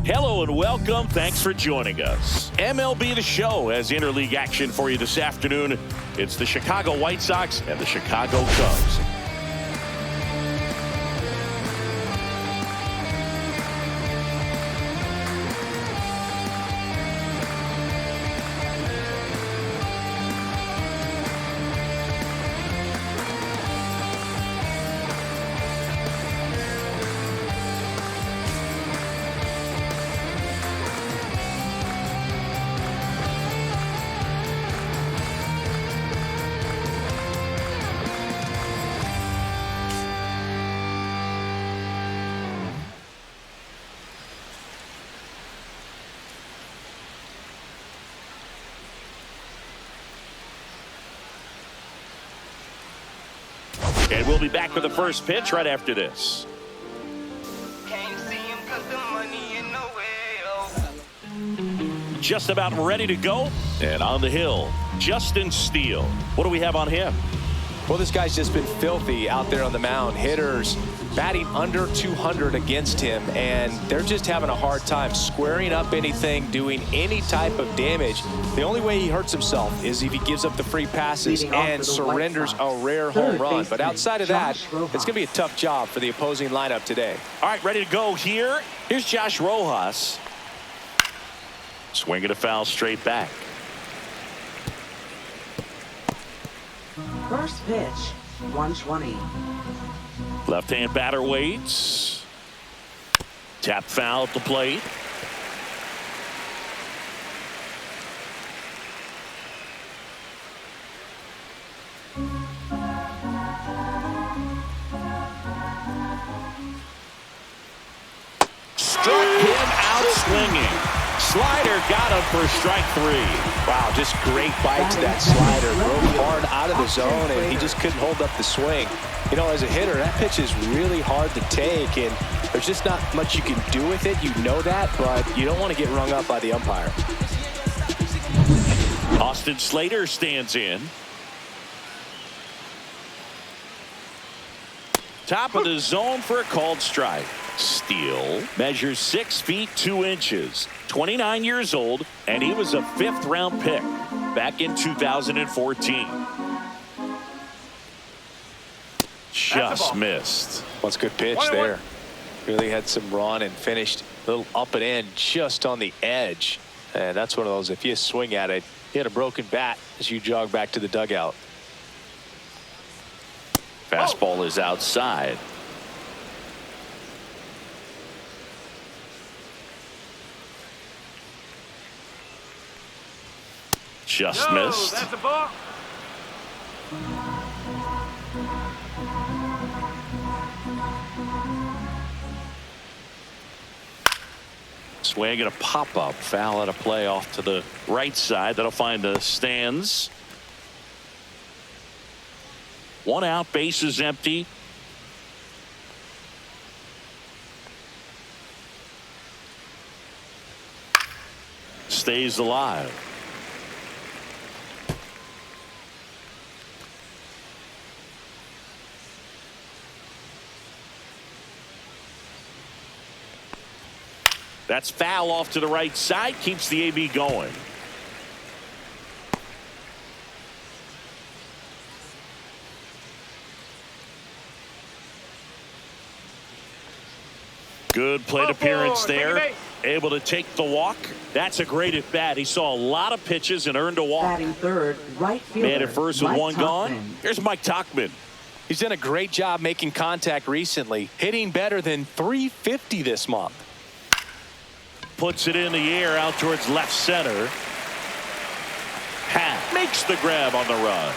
Hello and welcome. Thanks for joining us. MLB The Show has interleague action for you this afternoon. It's the Chicago White Sox and the Chicago Cubs. And we'll be back with the first pitch right after this. Just about ready to go. And on the hill, Justin Steele. What do we have on him? Well, this guy's just been filthy out there on the mound. Hitters batting under 200 against him, and they're just having a hard time squaring up anything, doing any type of damage. The only way he hurts himself is if he gives up the free passes and surrenders a rare home run. But outside of that, it's going to be a tough job for the opposing lineup today. All right, ready to go here. Here's Josh Rojas. Swinging a foul straight back. First pitch, 120. Left-hand batter waits. Tap foul at the plate. Struck him out swinging. Slider got him for strike 3. Wow, just great bite to that slider. Broke hard out of the zone, and he just couldn't hold up the swing. You know, as a hitter, that pitch is really hard to take, and there's just not much you can do with it. You know that, but you don't want to get rung up by the umpire. Austin Slater stands in. Top of the zone for a called strike. Steele measures 6 feet 2 inches, 29 years old, and he was a 5th-round pick back in 2014. Just missed. Well, it's a good pitch there. Really had some run and finished a little up and in just on the edge. And that's one of those, if you swing at it, you had a broken bat as you jog back to the dugout. Fastball is outside. Just missed. That's a ball. Swing and a pop-up. Foul at a play off to the right side. That'll find the stands. 1 out, base is empty. Stays alive. That's foul off to the right side. Keeps the AB going. Good plate appearance there. Able to take the walk. That's a great at bat. He saw a lot of pitches and earned a walk. Batting third, right fielder. Man at first with one gone. Here's Mike Tauchman. He's done a great job making contact recently, hitting better than .350 this month. Puts it in the air out towards left center. Hat makes the grab on the run.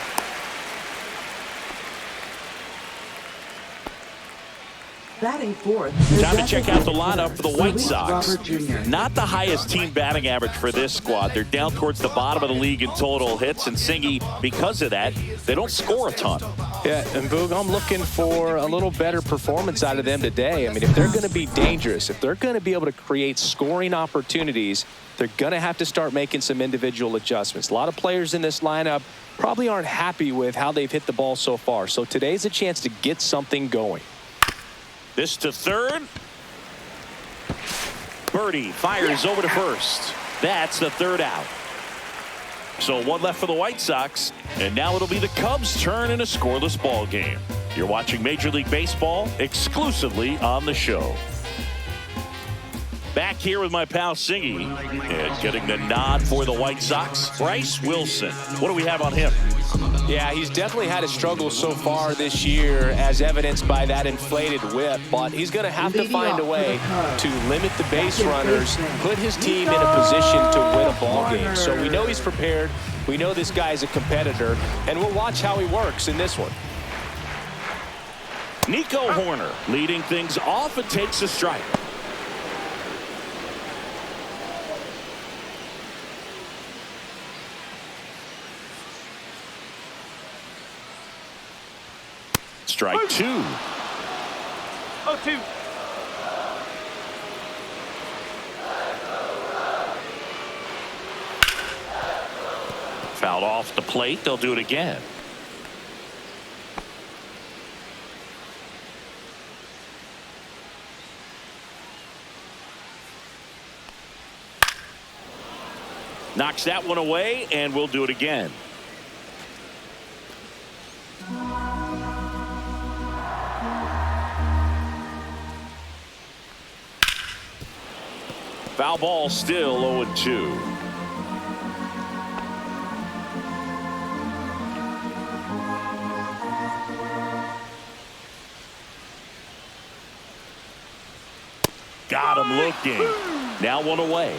Batting fourth. Time to check out the lineup for the White Sox. Robert Jr. Not the highest team batting average for this squad. They're down towards the bottom of the league in total hits, and Singy, because of that, they don't score a ton. Yeah, and Boog, I'm looking for a little better performance out of them today. I mean, if they're going to be dangerous, if they're going to be able to create scoring opportunities, they're going to have to start making some individual adjustments. A lot of players in this lineup probably aren't happy with how they've hit the ball so far. So today's a chance to get something going. This to third. Birdie fires over to first. That's the third out. So one left for the White Sox, and now it'll be the Cubs' turn in a scoreless ball game. You're watching Major League Baseball exclusively on the show. Back here with my pal Singy, and getting the nod for the White Sox, Bryse Wilson. What do we have on him? Yeah, he's definitely had a struggle so far this year, as evidenced by that inflated whip, but he's going to have to find a way to limit the base runners, put his team in a position to win a ball game. So we know he's prepared. We know this guy is a competitor, and we'll watch how he works in this one. Nico Horner leading things off and takes a strike. Strike two. 0-2. Fouled off the plate. They'll do it again. Knocks that one away, and we'll do it again. Foul ball, still 0-2. Got him looking. Now one away.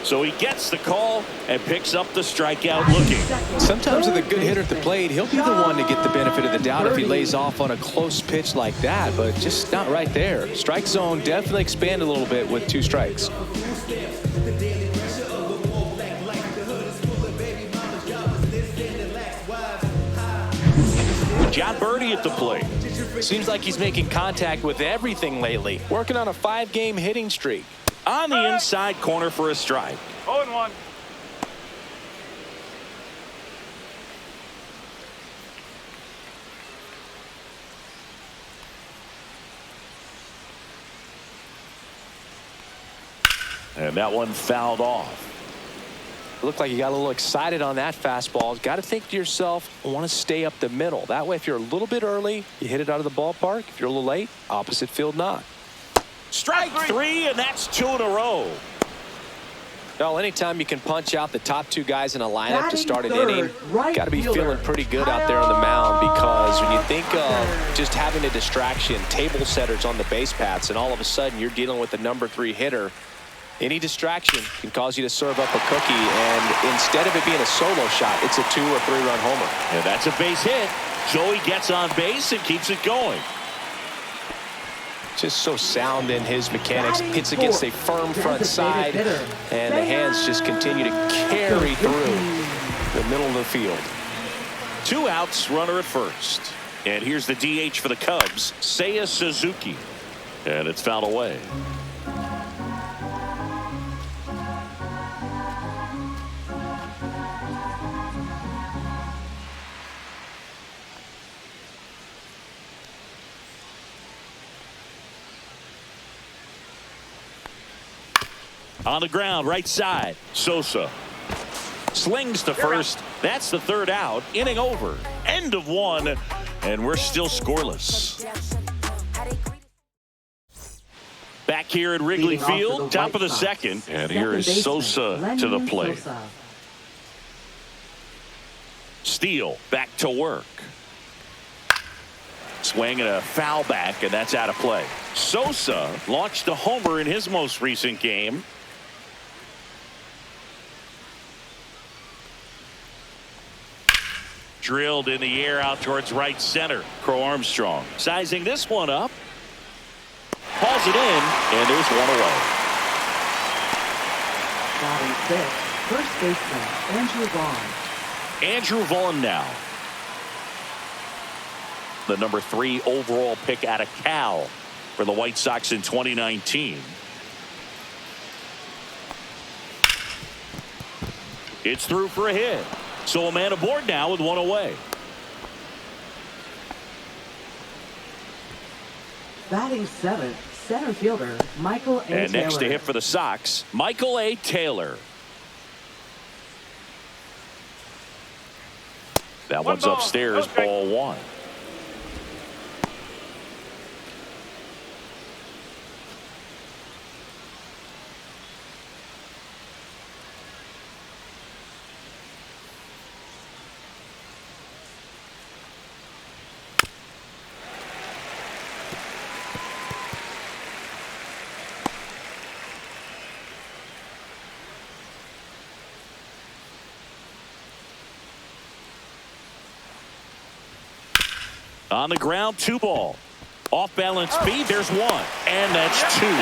So he gets the call and picks up the strikeout looking. Sometimes with a good hitter at the plate, he'll be the one to get the benefit of the doubt if he lays off on a close pitch like that, but just not right there. Strike zone definitely expand a little bit with 2 strikes. John Birdie at the plate. Seems like he's making contact with everything lately. Working on a 5-game hitting streak. On the inside corner for a strike. 0-1. And that one fouled off. Looked like you got a little excited on that fastball. Got to think to yourself, I want to stay up the middle. That way, if you're a little bit early, you hit it out of the ballpark. If you're a little late, opposite field not. Strike 3, and that's 2 in a row. Well, anytime you can punch out the top 2 guys in a lineup to start an inning, got to be feeling pretty good out there on the mound, because when you think of just having a distraction, table setters on the base paths, and all of a sudden you're dealing with the number 3 hitter, any distraction can cause you to serve up a cookie, and instead of it being a solo shot, it's a 2 or 3 run homer. And that's a base hit. Joey gets on base and keeps it going. Just so sound in his mechanics. Hits against a firm front side, and the hands just continue to carry through the middle of the field. 2 outs, runner at first. And here's the DH for the Cubs, Seiya Suzuki. And it's fouled away. On the ground, right side. Sosa slings to first. That's the 3rd out. Inning over. End of 1. And we're still scoreless. Back here at Wrigley Field, top of the 2nd. And here is Sosa to the plate. Steele back to work. Swing and a foul back, and that's out of play. Sosa launched a homer in his most recent game. Drilled in the air out towards right center. Crow Armstrong sizing this one up. Hauls it in, and there's one away. Batting fifth, first baseman, Andrew Vaughn. Andrew Vaughn now. The number 3 overall pick out of Cal for the White Sox in 2019. It's through for a hit. So a man aboard now with one away. Batting seventh, center fielder, Michael A. Taylor. And next to hit for the Sox, Michael A. Taylor. That one's upstairs, ball 1. On the ground, 2 ball. Off balance speed, there's 1. And that's 2. 1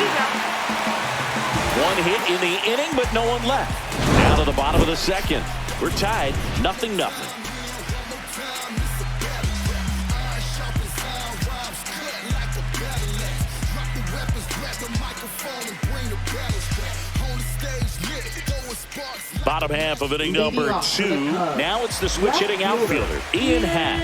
hit in the inning, but no one left. Down to the bottom of the second. We're tied, 0-0. Bottom half of inning number 2. Now it's the switch hitting outfielder, Ian Happ.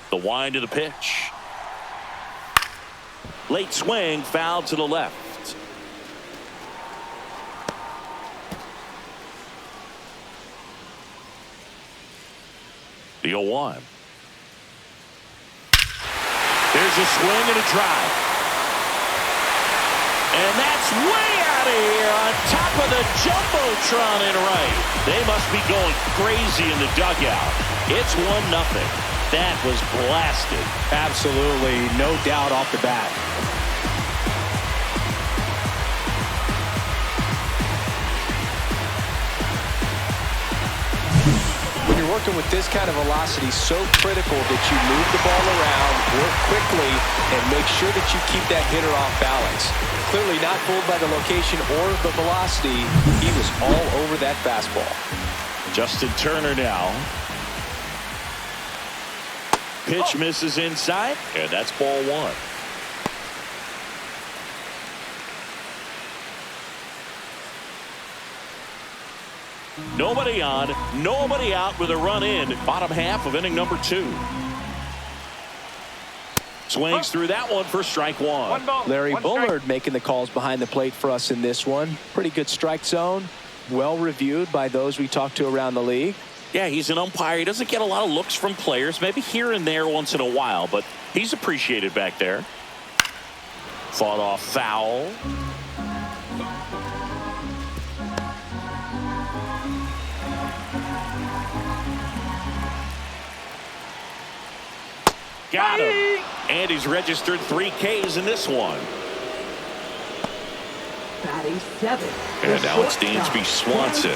The wind of the pitch. Late swing, foul to the left. The 0-1. There's a swing and a drive. And that's way out of here on top of the Jumbotron in right. They must be going crazy in the dugout. It's 1-0. That was blasted. Absolutely, no doubt off the bat. When you're working with this kind of velocity, so critical that you move the ball around, work quickly, and make sure that you keep that hitter off balance. Clearly not fooled by the location or the velocity. He was all over that fastball. Justin Turner now. Pitch misses inside, and that's ball 1. Nobody on, nobody out with a run in. Bottom half of inning number 2. Swings through that one for strike 1. Larry Bullard making the calls behind the plate for us in this one. Pretty good strike zone. Well reviewed by those we talked to around the league. Yeah, he's an umpire. He doesn't get a lot of looks from players, maybe here and there once in a while, but he's appreciated back there. Fought off foul. Got him. And he's registered 3 Ks in this one. Batting seventh. And now it's Dansby Swanson.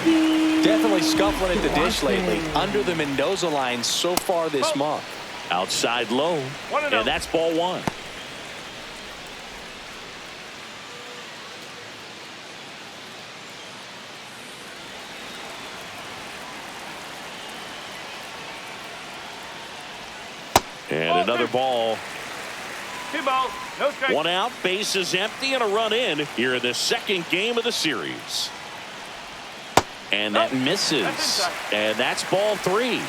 Definitely scuffling at the dish lately. Under the Mendoza line so far this month. Outside low. And that's ball 1. And another ball. 2 balls, no strikes. 1 out, base is empty, and a run in here in the second game of the series. And that misses. And that's ball 3.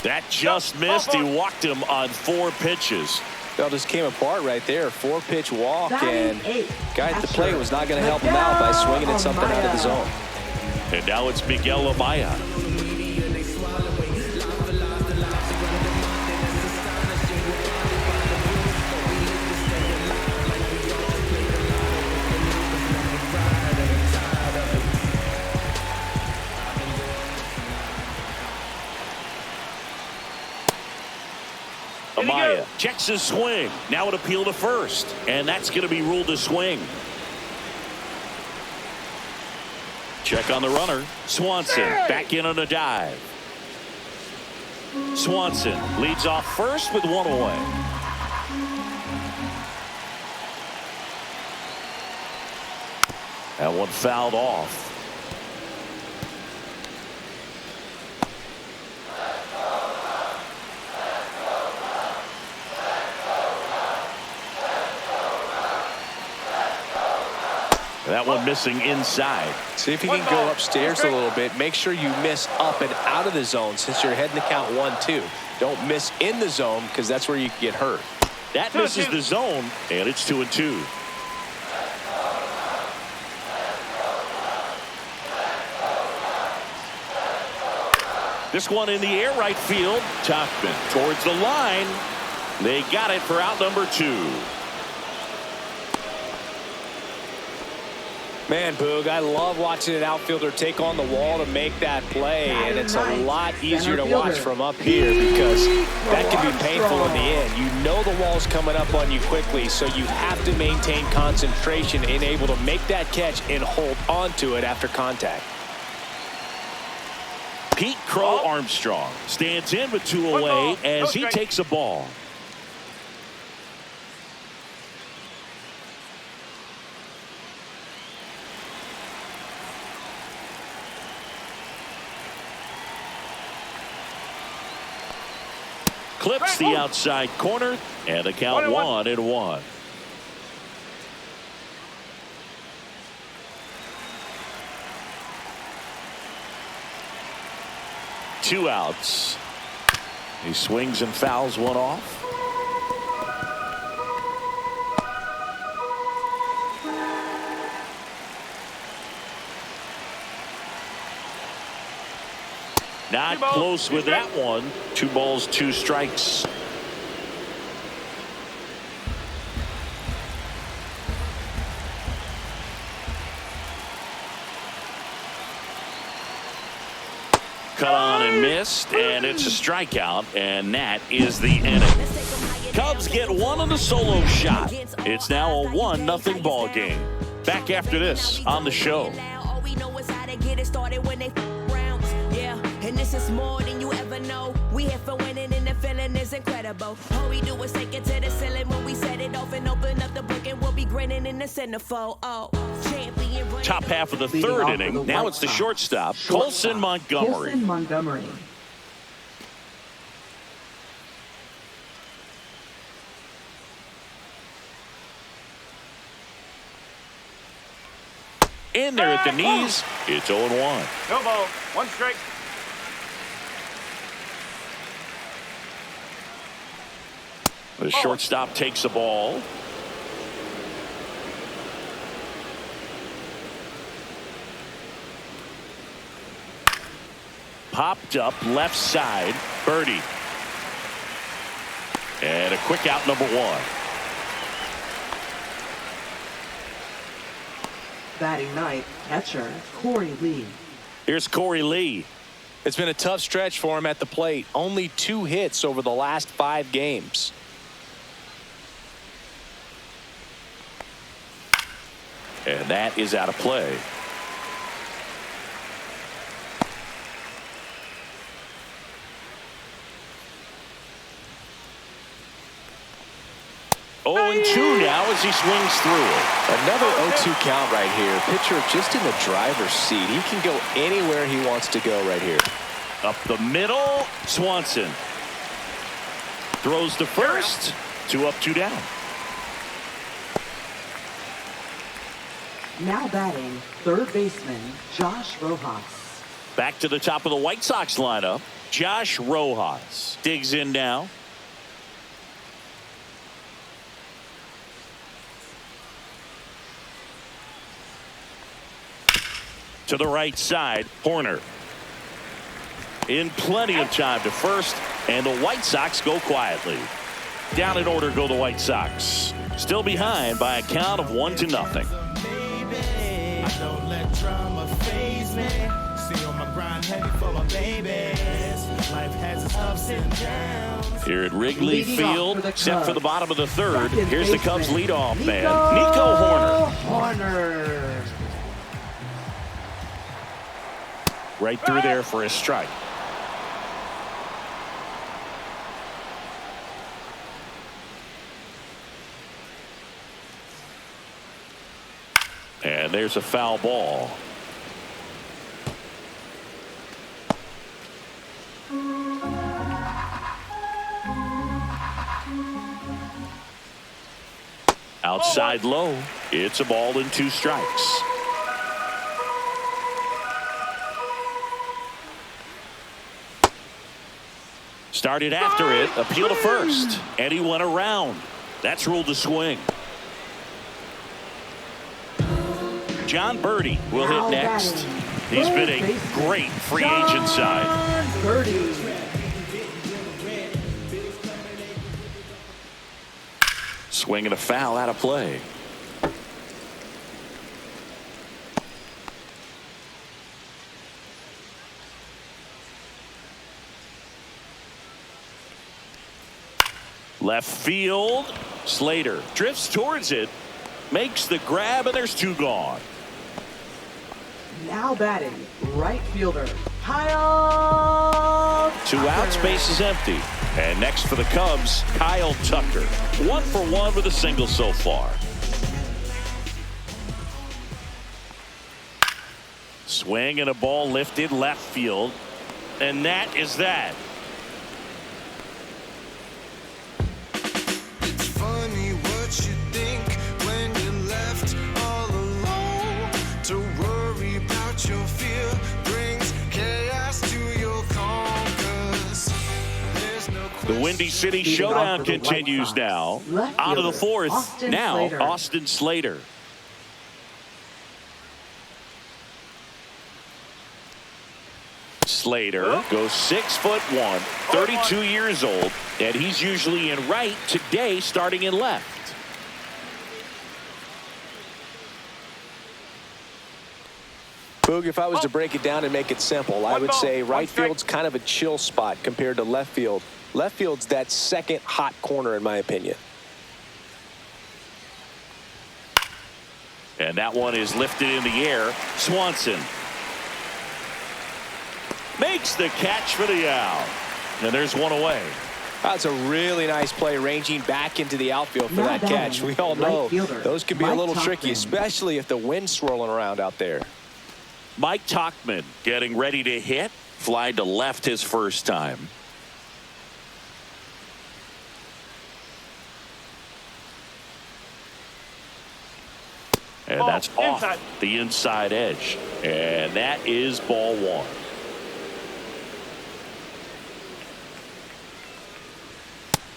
That just missed. He walked him on 4 pitches. That just came apart right there. 4-pitch walk, and guy at the Catcher, plate was not going to help him out by swinging at something out of the zone. And now it's Miguel Amaya. Amaya checks checks his swing. Now an appeal to first, and that's going to be ruled a swing. Check on the runner. Swanson back in on a dive. Swanson leads off first with one away. That one fouled off. That one missing inside. See if you can go upstairs a little bit. Make sure you miss up and out of the zone since you're heading to count 1-2. Don't miss in the zone because that's where you can get hurt. That misses the zone, and it's 2-2. This one in the air right field. Tuchman towards the line. They got it for out number 2. Man, Boog, I love watching an outfielder take on the wall to make that play, and it's a lot easier to watch from up here because that can be painful in the end. You know the wall's coming up on you quickly, so you have to maintain concentration and able to make that catch and hold onto it after contact. Pete Crow Armstrong stands in with 2 away as he takes a ball. Clips the outside corner, and the count 1-1. Two outs. He swings and fouls one off. Not close with that one. 2 balls, 2 strikes. Cut on and missed, and it's a strikeout, and that is the inning. Cubs get one on the solo shot. It's now a 1-0 ball game. Back after this on the show. And this is more than you ever know. We here for winning and the feeling is incredible. All we do is take it to the ceiling when we set it off and open up the book, and we'll be grinning in the centerfold. Oh, champion. Top half of the 3rd inning. Now it's the shortstop, Colson Montgomery. Colson Montgomery. In there at the knees. It's 0-1. No ball. 1 strike. The shortstop takes the ball. Popped up left side. Birdie. And a quick out number 1. Batting ninth, catcher Corey Lee. Here's Corey Lee. It's been a tough stretch for him at the plate. Only 2 hits over the last 5 games. And that is out of play. Oh, and 2 now as he swings through it. Another 0-2 count right here. Pitcher just in the driver's seat. He can go anywhere he wants to go right here. Up the middle, Swanson. Throws to first. 2 up, 2 down. Now batting, 3rd baseman Josh Rojas. Back to the top of the White Sox lineup. Josh Rojas digs in now. To the right side, Horner. In plenty of time to first, and the White Sox go quietly. Down in order go the White Sox. Still behind by a count of 1-0. Don't let drama faze me. See on my grind heavy for my babies. Life has its ups and downs. Here at Wrigley Leading Field, off for the set for the Cubs, bottom of the third. second Here's the Cubs baseman, leadoff man, Nico Horner. Horner. Right through there for a strike. And there's a foul ball. Outside low. It's a ball and 2 strikes. Started after it. Appeal to first. And he went around. That's ruled a swing. John Birdie will hit next. He's been a great free agent side. Birdie. Swing and a foul out of play. Left field. Slater drifts towards it. Makes the grab, and there's 2 gone. Now batting, right fielder, Kyle 2 outs, base is empty. And next for the Cubs, Kyle Tucker. 1 for 1 with a single so far. Swing and a ball lifted left field. And that is that. It's funny what you think when you're left all alone. To worry about your fear brings chaos to your calm. 'Cause there's no The Windy City Leading off showdown for the White continues Sox, now. left Out of the fielder, 4th. Austin Now Slater. Austin Slater. Slater goes 6'1", 32 years old, and he's usually in right, today starting in left. Boog, if I was to break it down and make it simple, I would say right field's kind of a chill spot compared to left field. Left field's that second hot corner, in my opinion. And that one is lifted in the air. Swanson makes the catch for the out. And there's 1 away. That's a really nice play, ranging back into the outfield for Now that catch. batting, We all know right fielder, those can be a Mike little tricky, Tauchman. especially if the wind's swirling around out there. Mike Tauchman getting ready to hit. Fly to left his first time. And Ball that's off inside. the inside edge. And that is ball 1.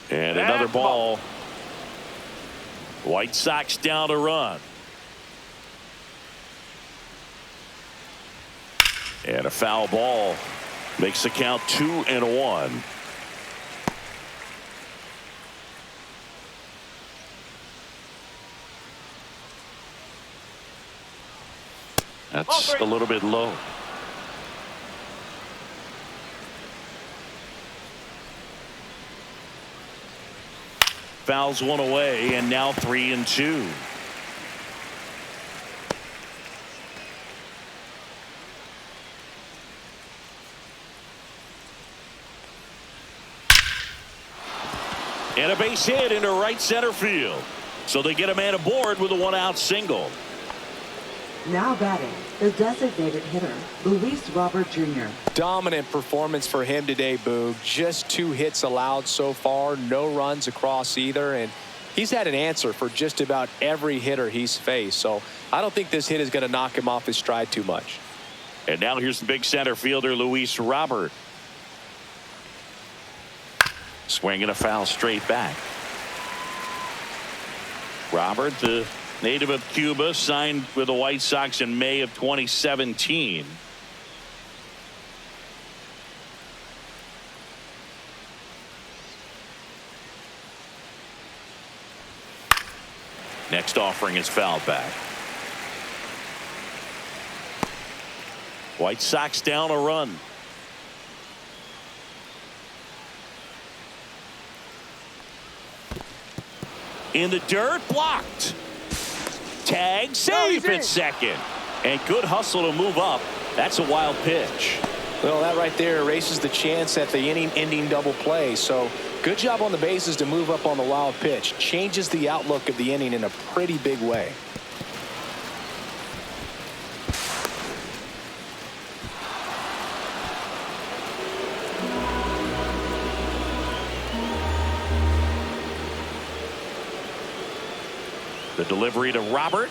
And another ball. White Sox down a run. And a foul ball makes the count 2-1. That's a little bit low. Fouls 1 away, and now 3-2. And a base hit into right center field. So they get a man aboard with a 1-out single. Now batting, the designated hitter, Luis Robert Jr. Dominant performance for him today, Boog. Just 2 hits allowed so far, no runs across either, and he's had an answer for just about every hitter he's faced. So I don't think this hit is going to knock him off his stride too much. And now here's the big center fielder, Luis Robert. Swinging a foul straight back. Robert, the native of Cuba, signed with the White Sox in May of 2017. Next offering is fouled back. White Sox down a run. In the dirt, blocked. Tag, safe at second. And good hustle to move up. That's a wild pitch. Well, that right there erases the chance at the inning-ending double play. So good job on the bases to move up on the wild pitch. Changes the outlook of the inning in a pretty big way. The delivery to Robert.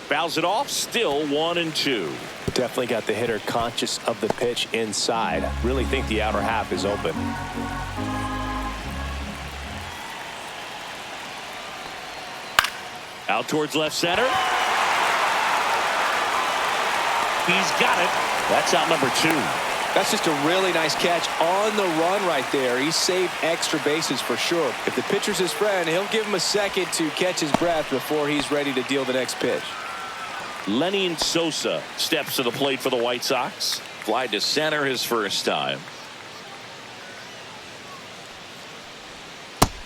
Fouls it off. Still 1-2. Definitely got the hitter conscious of the pitch inside. Really think the outer half is open. Out towards left center. He's got it. That's out number 2. That's just a really nice catch on the run right there. He saved extra bases for sure. If the pitcher's his friend, he'll give him a second to catch his breath before he's ready to deal the next pitch. Lenny Sosa steps to the plate for the White Sox. Fly to center his first time.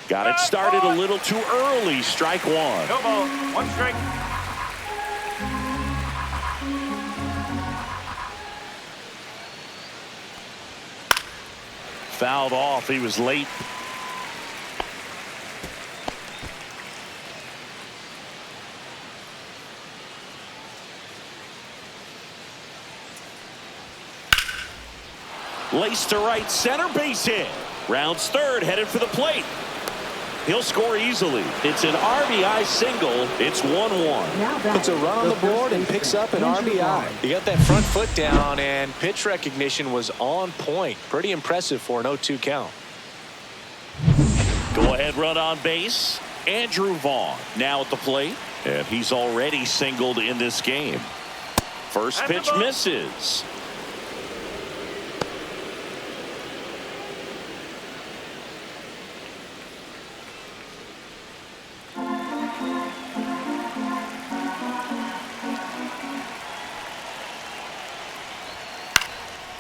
Got it started a little too early. Strike 1. No ball. 1 strike. Fouled off. He was late. Laced to right center, base hit. Rounds third, headed for the plate. He'll score easily. It's an RBI single. It's 1-1. Puts a run on the board and picks up an RBI. He got that front foot down, and pitch recognition was on point. Pretty impressive for an 0-2 count. Go ahead run on base. Andrew Vaughn now at the plate, and he's already singled in this game. First pitch misses.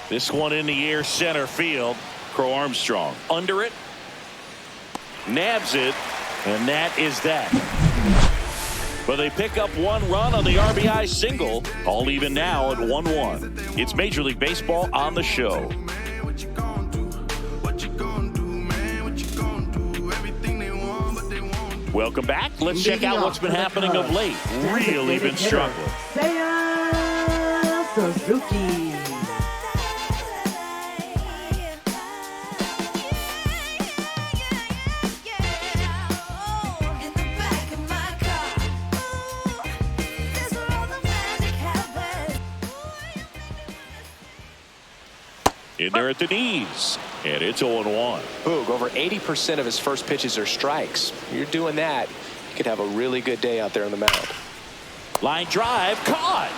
This one in the air, center field. Crow Armstrong under it. Nabs it, and that is that. But they pick up 1 run on the RBI single. All even now at 1-1. It's Major League Baseball on the show. Welcome back. Let's check out what's been happening of late. Really been struggling. Seiya Suzuki. In there at the knees, and it's 0-1. Boog, over 80% of his first pitches are strikes. You're doing that, you could have a really good day out there on the mound. Line drive, caught.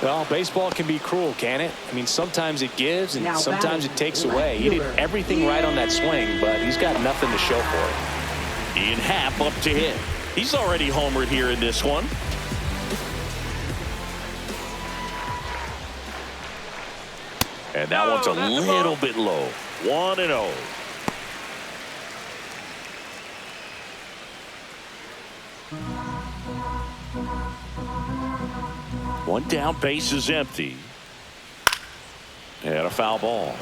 Well, baseball can be cruel, can it? I mean, sometimes it gives and sometimes it takes away. He did everything right on that swing, but he's got nothing to show for it. Ian Happ up to hit. He's already homered here in this one. And that one's a little bit low. 1-0. One down, base is empty. And a foul ball.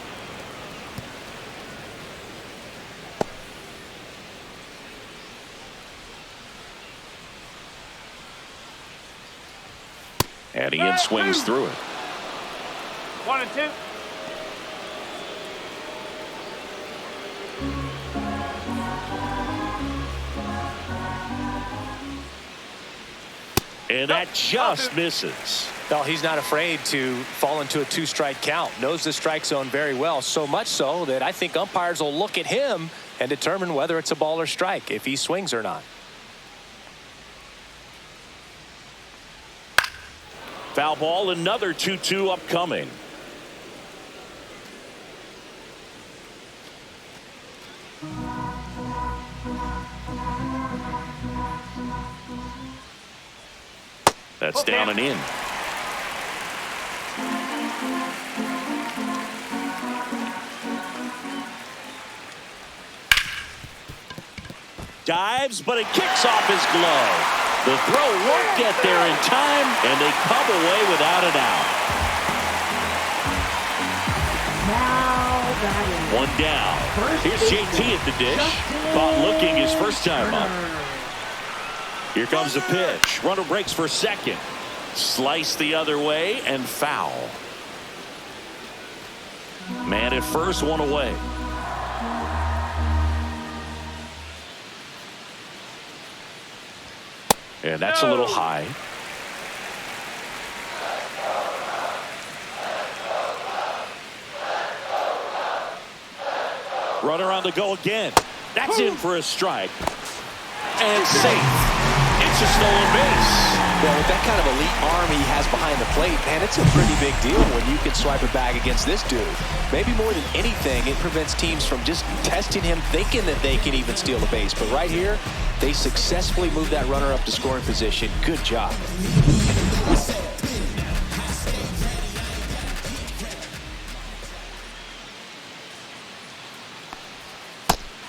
And Ian swings through it. 1-2. And that just misses. Well, he's not afraid to fall into a 2-strike count. Knows the strike zone very well, so much so that I think umpires will look at him and determine whether it's a ball or strike, if he swings or not. Foul ball, another 2-2 upcoming. That's down and in. Dives, but it kicks off his glove. The throw won't get there in time, and they come away without an out. Now batting. One down. Here's JT at the dish. Caught looking his first time up. Here comes the pitch. Runner breaks for second. Slice the other way and foul. Man at first, one away. And that's a little high. Runner on the go again. That's in for a strike. And safe. It's a stolen base. Well, with that kind of elite arm he has behind the plate, man, it's a pretty big deal when you can swipe it back against this dude. Maybe more than anything, it prevents teams from just testing him, thinking that they can even steal a base. But right here, they successfully move that runner up to scoring position. Good job.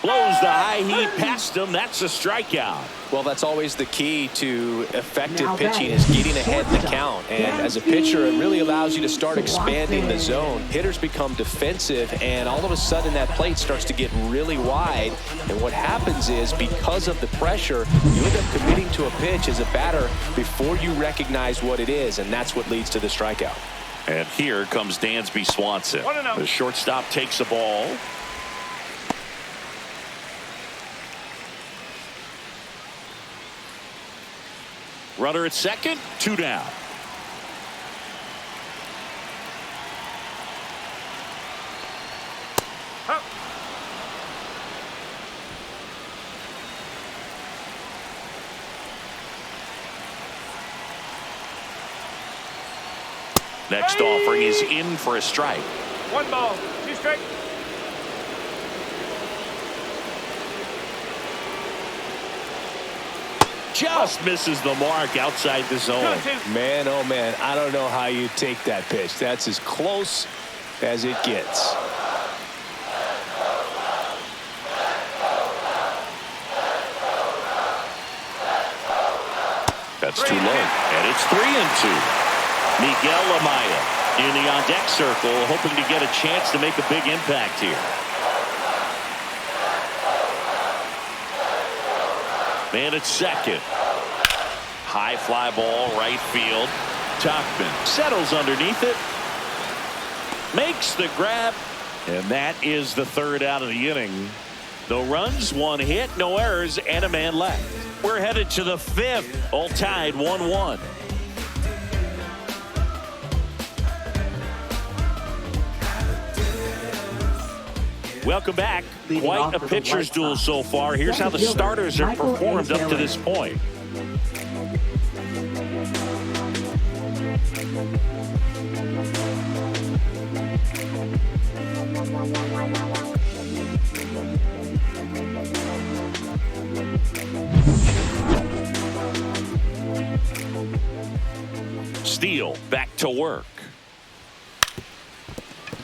Blows the high heat past him. That's a strikeout. Well, that's always the key to effective pitching is getting ahead in the count. And as a pitcher, it really allows you to start expanding the zone. Hitters become defensive, and all of a sudden that plate starts to get really wide. And what happens is because of the pressure, you end up committing to a pitch as a batter before you recognize what it is, and that's what leads to the strikeout. And here comes Dansby Swanson. The shortstop takes a ball. Runner at second, 2 down. Next offering is in for a strike. 1 ball, 2 strikes. Just misses the mark outside the zone. Man, oh man, I don't know how you take that pitch. That's as close as it gets. That's too low, and it's 3-2. Miguel Amaya in the on-deck circle, hoping to get a chance to make a big impact here. Man at second. High fly ball, right field. Tauchman settles underneath it. Makes the grab. And that is the 3rd out of the inning. No runs, 1 hit, no errors, and a man left. We're headed to the 5th. All tied 1-1. Welcome back. Quite a pitcher's duel so far. Here's how the starters have performed up to this point. Steele back to work.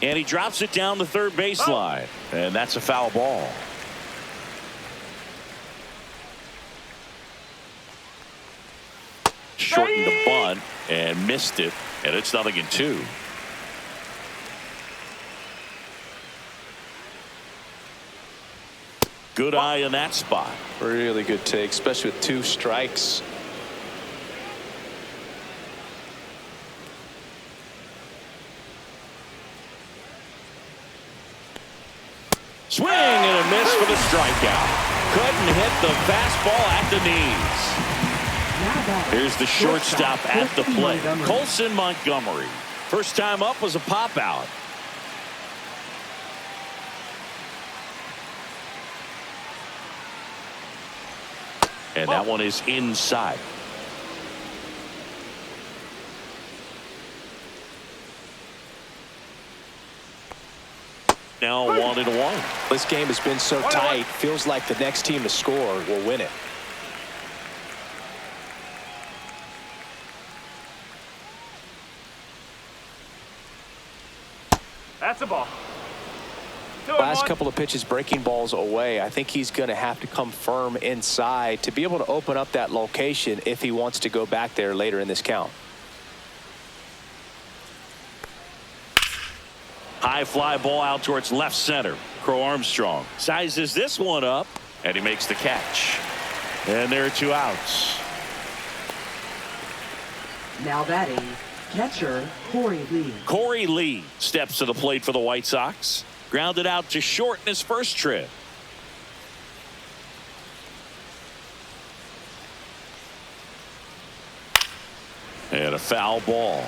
And he drops it down the third baseline. And that's a foul ball. Shortened the bunt and missed it. And it's 0-2. Good eye in that spot. Really good take, especially with 2 strikes. Swing and a miss for the strikeout. Couldn't hit the fastball at the knees. Here's the shortstop at the plate. Colson Montgomery. First time up was a pop out. And that one is inside. Now 1-1. This game has been so tight. Feels like the next team to score will win it. That's a ball. Last couple of pitches breaking balls away. I think he's going to have to come firm inside to be able to open up that location if he wants to go back there later in this count. High fly ball out towards left center. Crow Armstrong sizes this one up, and he makes the catch. And there are 2 outs. Now batting, catcher Corey Lee. Corey Lee steps to the plate for the White Sox. Grounded out to short in his first trip. And a foul ball.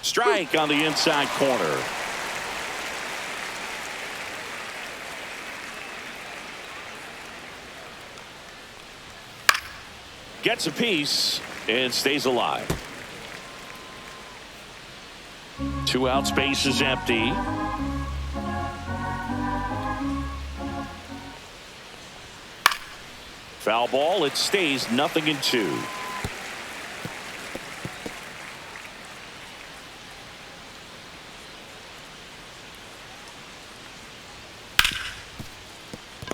Strike on the inside corner. Gets a piece and stays alive. 2 outs, base is empty. Foul ball. It stays 0-2.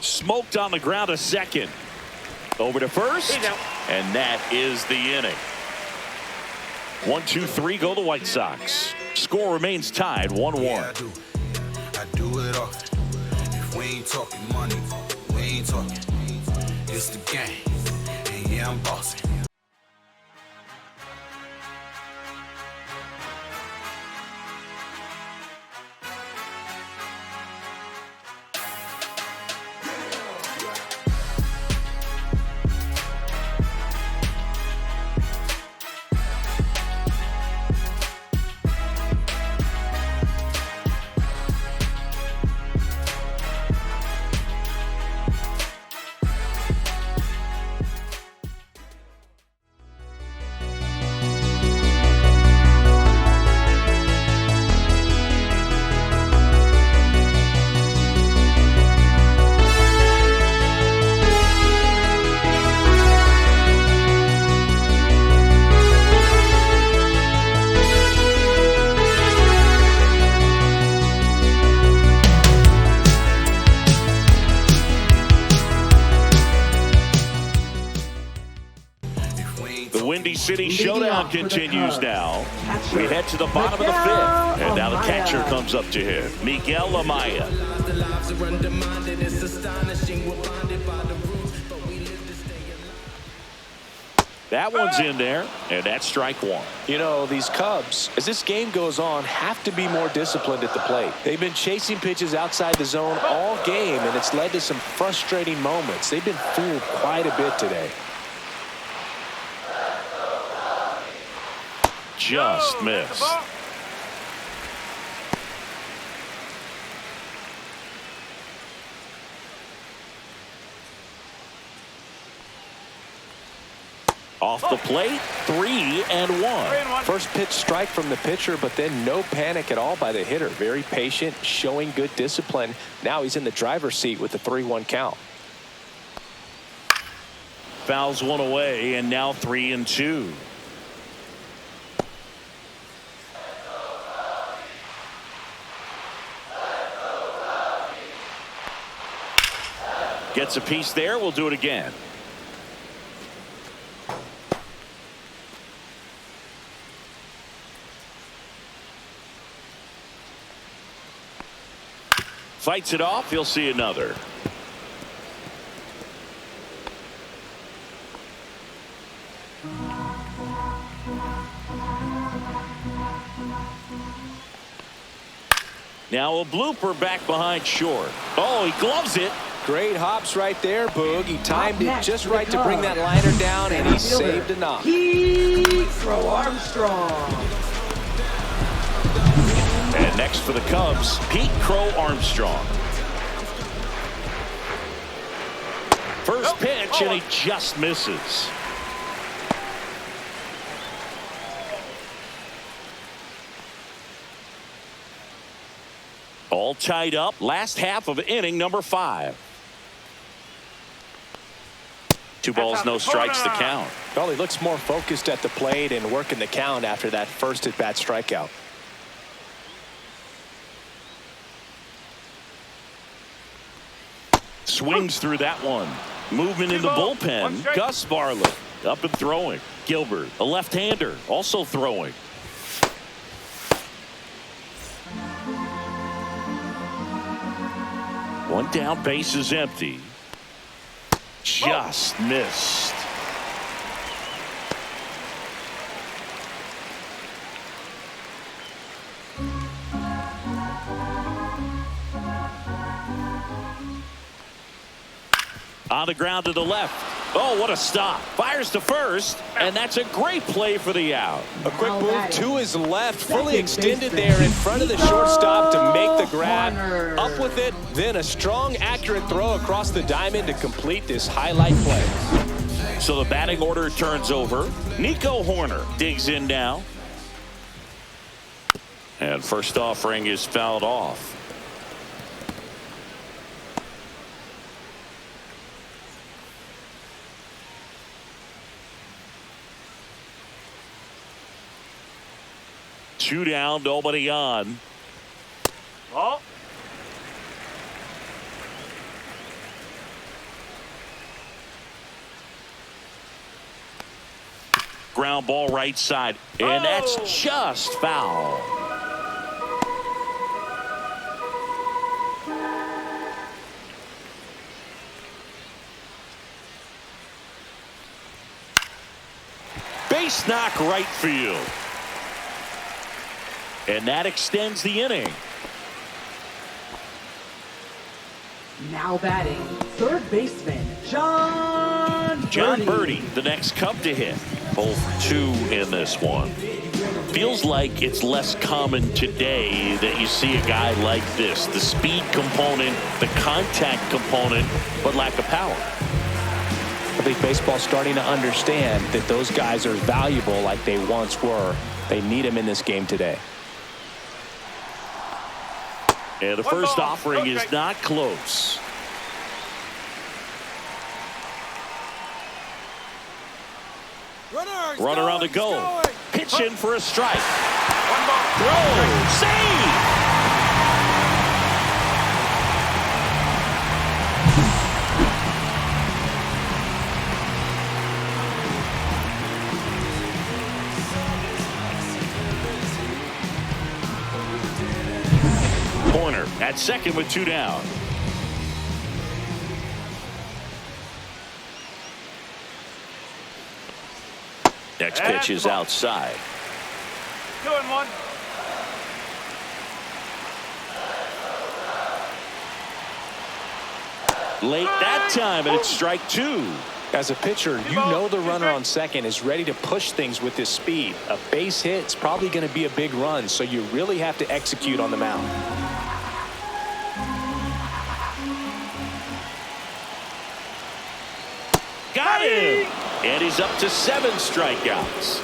Smoked on the ground, a second. Over to first, and that is the inning. 1-2-3 go the White Sox. Score remains tied 1-1. Yeah, I do it all. If we ain't talking money, we ain't talking. It's the game, and yeah, I'm bossing. City showdown continues now. We head to the bottom of the 5th, and now the catcher comes up to him, Miguel Amaya. That one's in there, and that's strike 1. You know, these Cubs, as this game goes on, have to be more disciplined at the plate. They've been chasing pitches outside the zone all game, and it's led to some frustrating moments. They've been fooled quite a bit today. Just missed. Off the plate, 3-1. First pitch strike from the pitcher, but then no panic at all by the hitter. Very patient, showing good discipline. Now he's in the driver's seat with the 3-1 count. Fouls one away, and now 3-2. Gets a piece there. We'll do it again. Fights it off. You'll see another. Now a blooper back behind short. Oh, he gloves it. Great hops right there, Boog. He timed it just right to bring that liner down, and he saved a knock. Crow Armstrong. And next for the Cubs, Pete Crow Armstrong. First pitch, and he just misses. All tied up. Last half of inning number 5. 2 balls, no strikes to count. Well, he looks more focused at the plate and working the count after that first at-bat strikeout. Swings through that one. Movement in the bullpen. Gus Barlow up and throwing. Gilbert, a left-hander, also throwing. One down, base is empty. Just missed. On the ground to the left. Oh, what a stop. Fires to first, and that's a great play for the out. A quick move to his left, fully extended there in front of the shortstop to make the grab. Up with it, then a strong, accurate throw across the diamond to complete this highlight play. So the batting order turns over. Nico Horner digs in now. And first offering is fouled off. Two down, nobody on. Oh. Ground ball right side, and that's just foul. Base knock right field. And that extends the inning. Now batting, third baseman, John Birdie, the next Cub to hit. Both 2 in this one. Feels like it's less common today that you see a guy like this. The speed component, the contact component, but lack of power. I think baseball's starting to understand that those guys are valuable like they once were. They need them in this game today. And the first offering is not close. Runner on the go. Pitch in for a strike. Throw. Save. Corner at second with 2 down. Next pitch is outside. 2-1. Late that time, and it's strike 2. As a pitcher, you know the runner on second is ready to push things with his speed. A base hit is probably going to be a big run, so you really have to execute on the mound. Got him! And he's up to 7 strikeouts.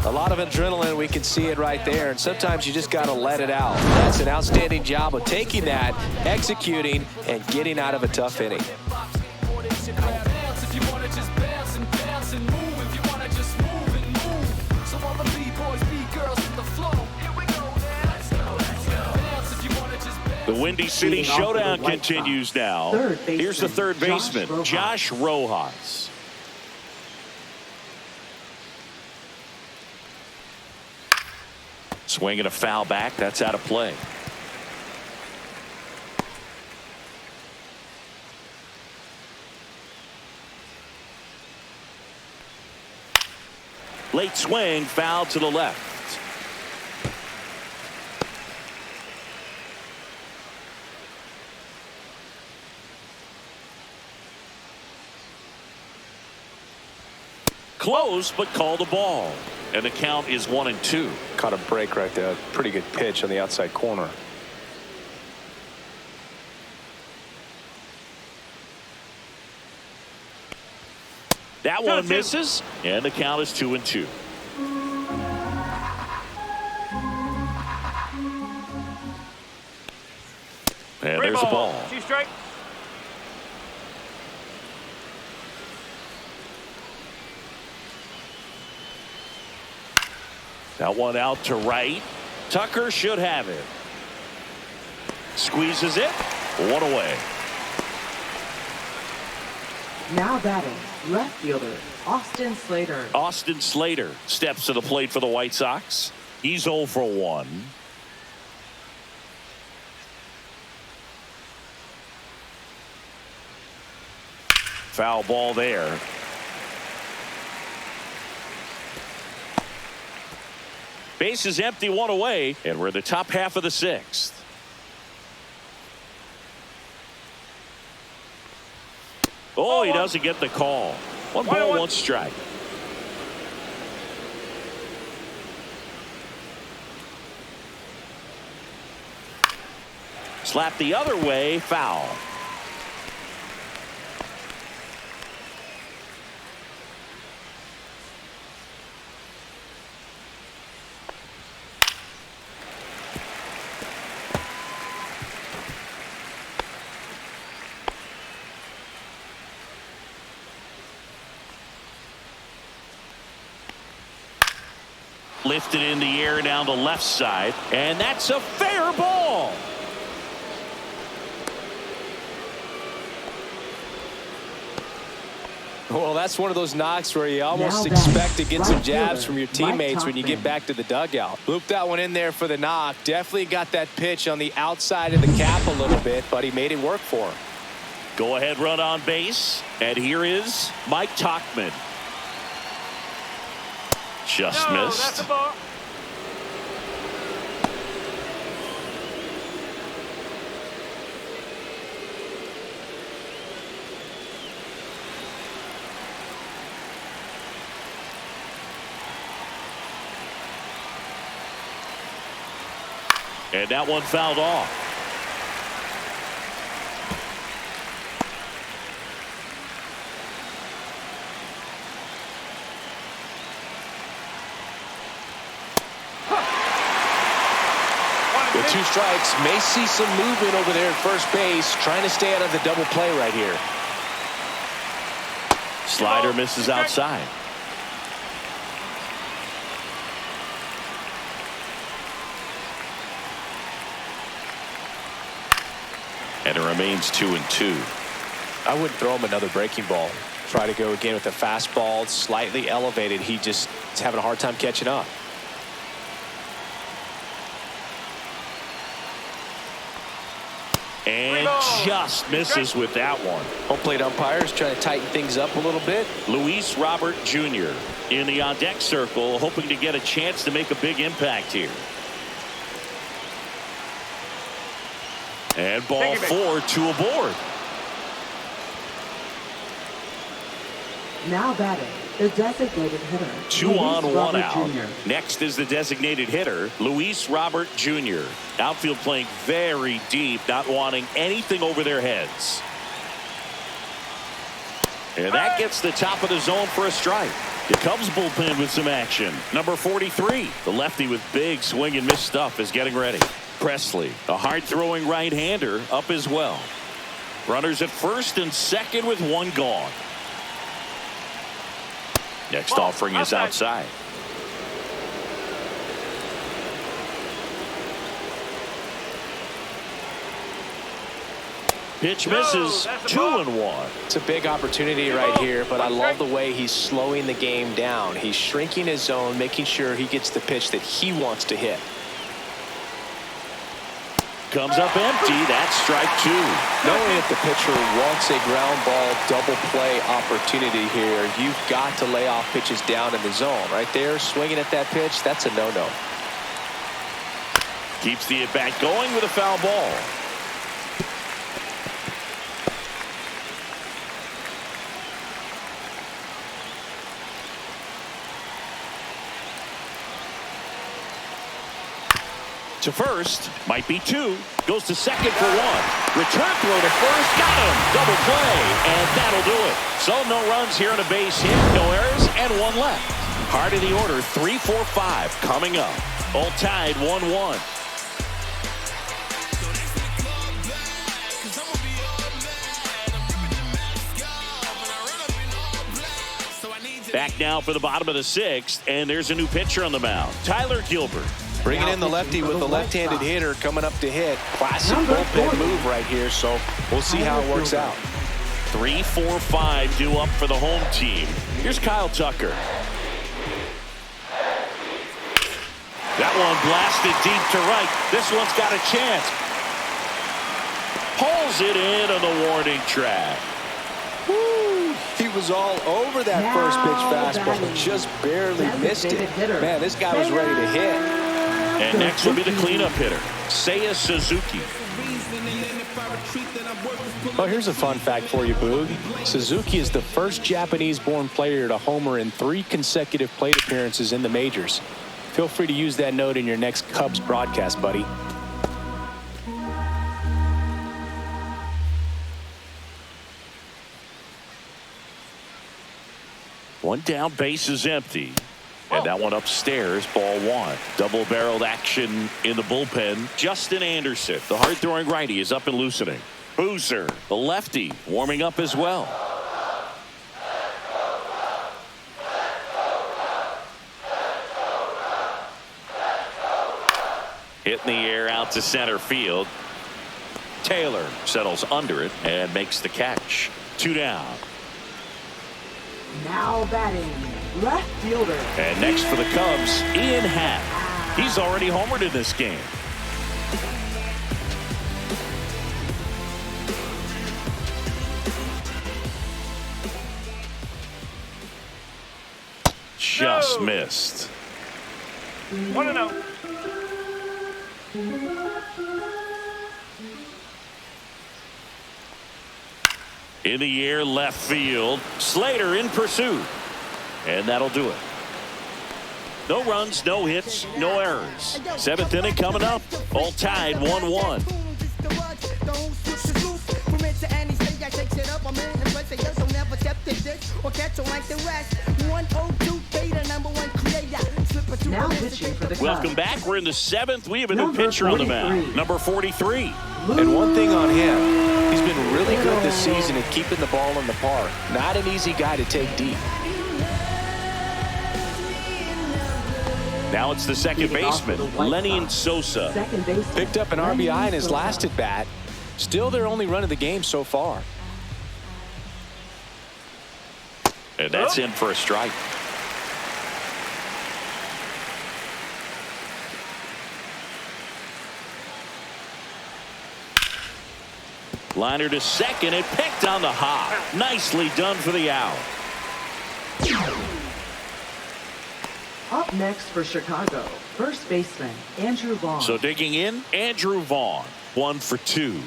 A lot of adrenaline, we can see it right there, and sometimes you just got to let it out. That's an outstanding job of taking that, executing, and getting out of a tough inning. The Windy City Showdown continues now. Here's the third baseman, Josh Rojas. Swinging a foul back. That's out of play. Late swing, foul to the left. Close, but called a ball. And the count is 1-2. Caught a break right there. Pretty good pitch on the outside corner. That one misses, and the count is 2-2. And there's a ball. 2 strike. That one out to right. Tucker should have it. Squeezes it. One away. Now batting, left fielder, Austin Slater. Austin Slater steps to the plate for the White Sox. He's 0 for 1. Foul ball there. Base is empty, one away, and we're in the top half of the 6th. Oh, he doesn't get the call. 1 ball, 1 strike. Slap the other way, foul. Lifted in the air down the left side, and that's a fair ball. Well, that's one of those knocks where you almost expect to get some jabs from your teammates when you get back to the dugout. Looped that one in there for the knock. Definitely got that pitch on the outside of the cap a little bit, but he made it work for him. Go ahead run on base, and here is Mike Tauchman. Just missed. That's a ball. And that one fouled off. With 2 strikes, may see some movement over there at first base, trying to stay out of the double play right here. Slider misses outside. And it remains 2-2. I wouldn't throw him another breaking ball. Try to go again with a fastball, slightly elevated. He just is having a hard time catching up. And just misses with that one. Home plate umpires trying to tighten things up a little bit. Luis Robert Jr. in the on-deck circle, hoping to get a chance to make a big impact here. And ball 4, 2 aboard. Now batting, the designated hitter. 2 on, 1 Robert out. Jr. Next is the designated hitter, Luis Robert Jr. Outfield playing very deep, not wanting anything over their heads. And that gets the top of the zone for a strike. The Cubs bullpen with some action. Number 43, the lefty with big swing and miss stuff, is getting ready. Presley, a hard-throwing right-hander, up as well. Runners at first and second with 1 gone. Next offering is outside. Pitch misses. 2-1. It's a big opportunity right here, but I love the way he's slowing the game down. He's shrinking his zone, making sure he gets the pitch that he wants to hit. Comes up empty. That's strike 2. Knowing that the pitcher wants a ground ball double play opportunity here, you've got to lay off pitches down in the zone. Right there, swinging at that pitch, that's a no-no. Keeps the at-bat going with a foul ball. To first, might be 2, goes to second for 1. Return throw to first, got him, double play, and that'll do it. So no runs here on a base hit, no errors, and 1 left. Heart of the order, 3, 4, 5 coming up. All tied 1-1. So I need to Back now for the bottom of the 6th, and there's a new pitcher on the mound, Tyler Gilbert. Bringing in the lefty with the left-handed hitter coming up to hit. Classic bullpen move right here, so we'll see how it works out. 3, 4, 5 due up for the home team. Here's Kyle Tucker. That one blasted deep to right. This one's got a chance. Pulls it in on the warning track. Woo! He was all over that first pitch fastball. Just barely missed it. Man, this guy was ready to hit. And next will be the cleanup hitter, Seiya Suzuki. Oh, here's a fun fact for you, Boog. Suzuki is the first Japanese-born player to homer in 3 consecutive plate appearances in the majors. Feel free to use that note in your next Cubs broadcast, buddy. One down, base is empty. And that one upstairs, ball 1. Double-barreled action in the bullpen. Justin Anderson, the hard-throwing righty, is up and loosening. Boozer, the lefty, warming up as well. Hit in the air out to center field. Taylor settles under it and makes the catch. 2 down. Now batting, left fielder. And next for the Cubs, Ian Happ. He's already homered in this game. Just missed. 1-0. In the air, left field. Slater in pursuit. And that'll do it. No runs, no hits, no errors. 7th inning coming up. All tied 1-1. Now pitching for the Cubs. Welcome back. We're in the 7th. We have a new pitcher on the mound. Number 43. And one thing on him, he's been really good this season at keeping the ball in the park. Not an easy guy to take deep. Now it's the second baseman, Lenny Sosa. Picked up an RBI in his last at bat. Still their only run of the game so far. And that's in for a strike. Liner to second and picked on the hop. Nicely done for the out. Up next for Chicago, first baseman Andrew Vaughn. So digging in, Andrew Vaughn, 1 for 2.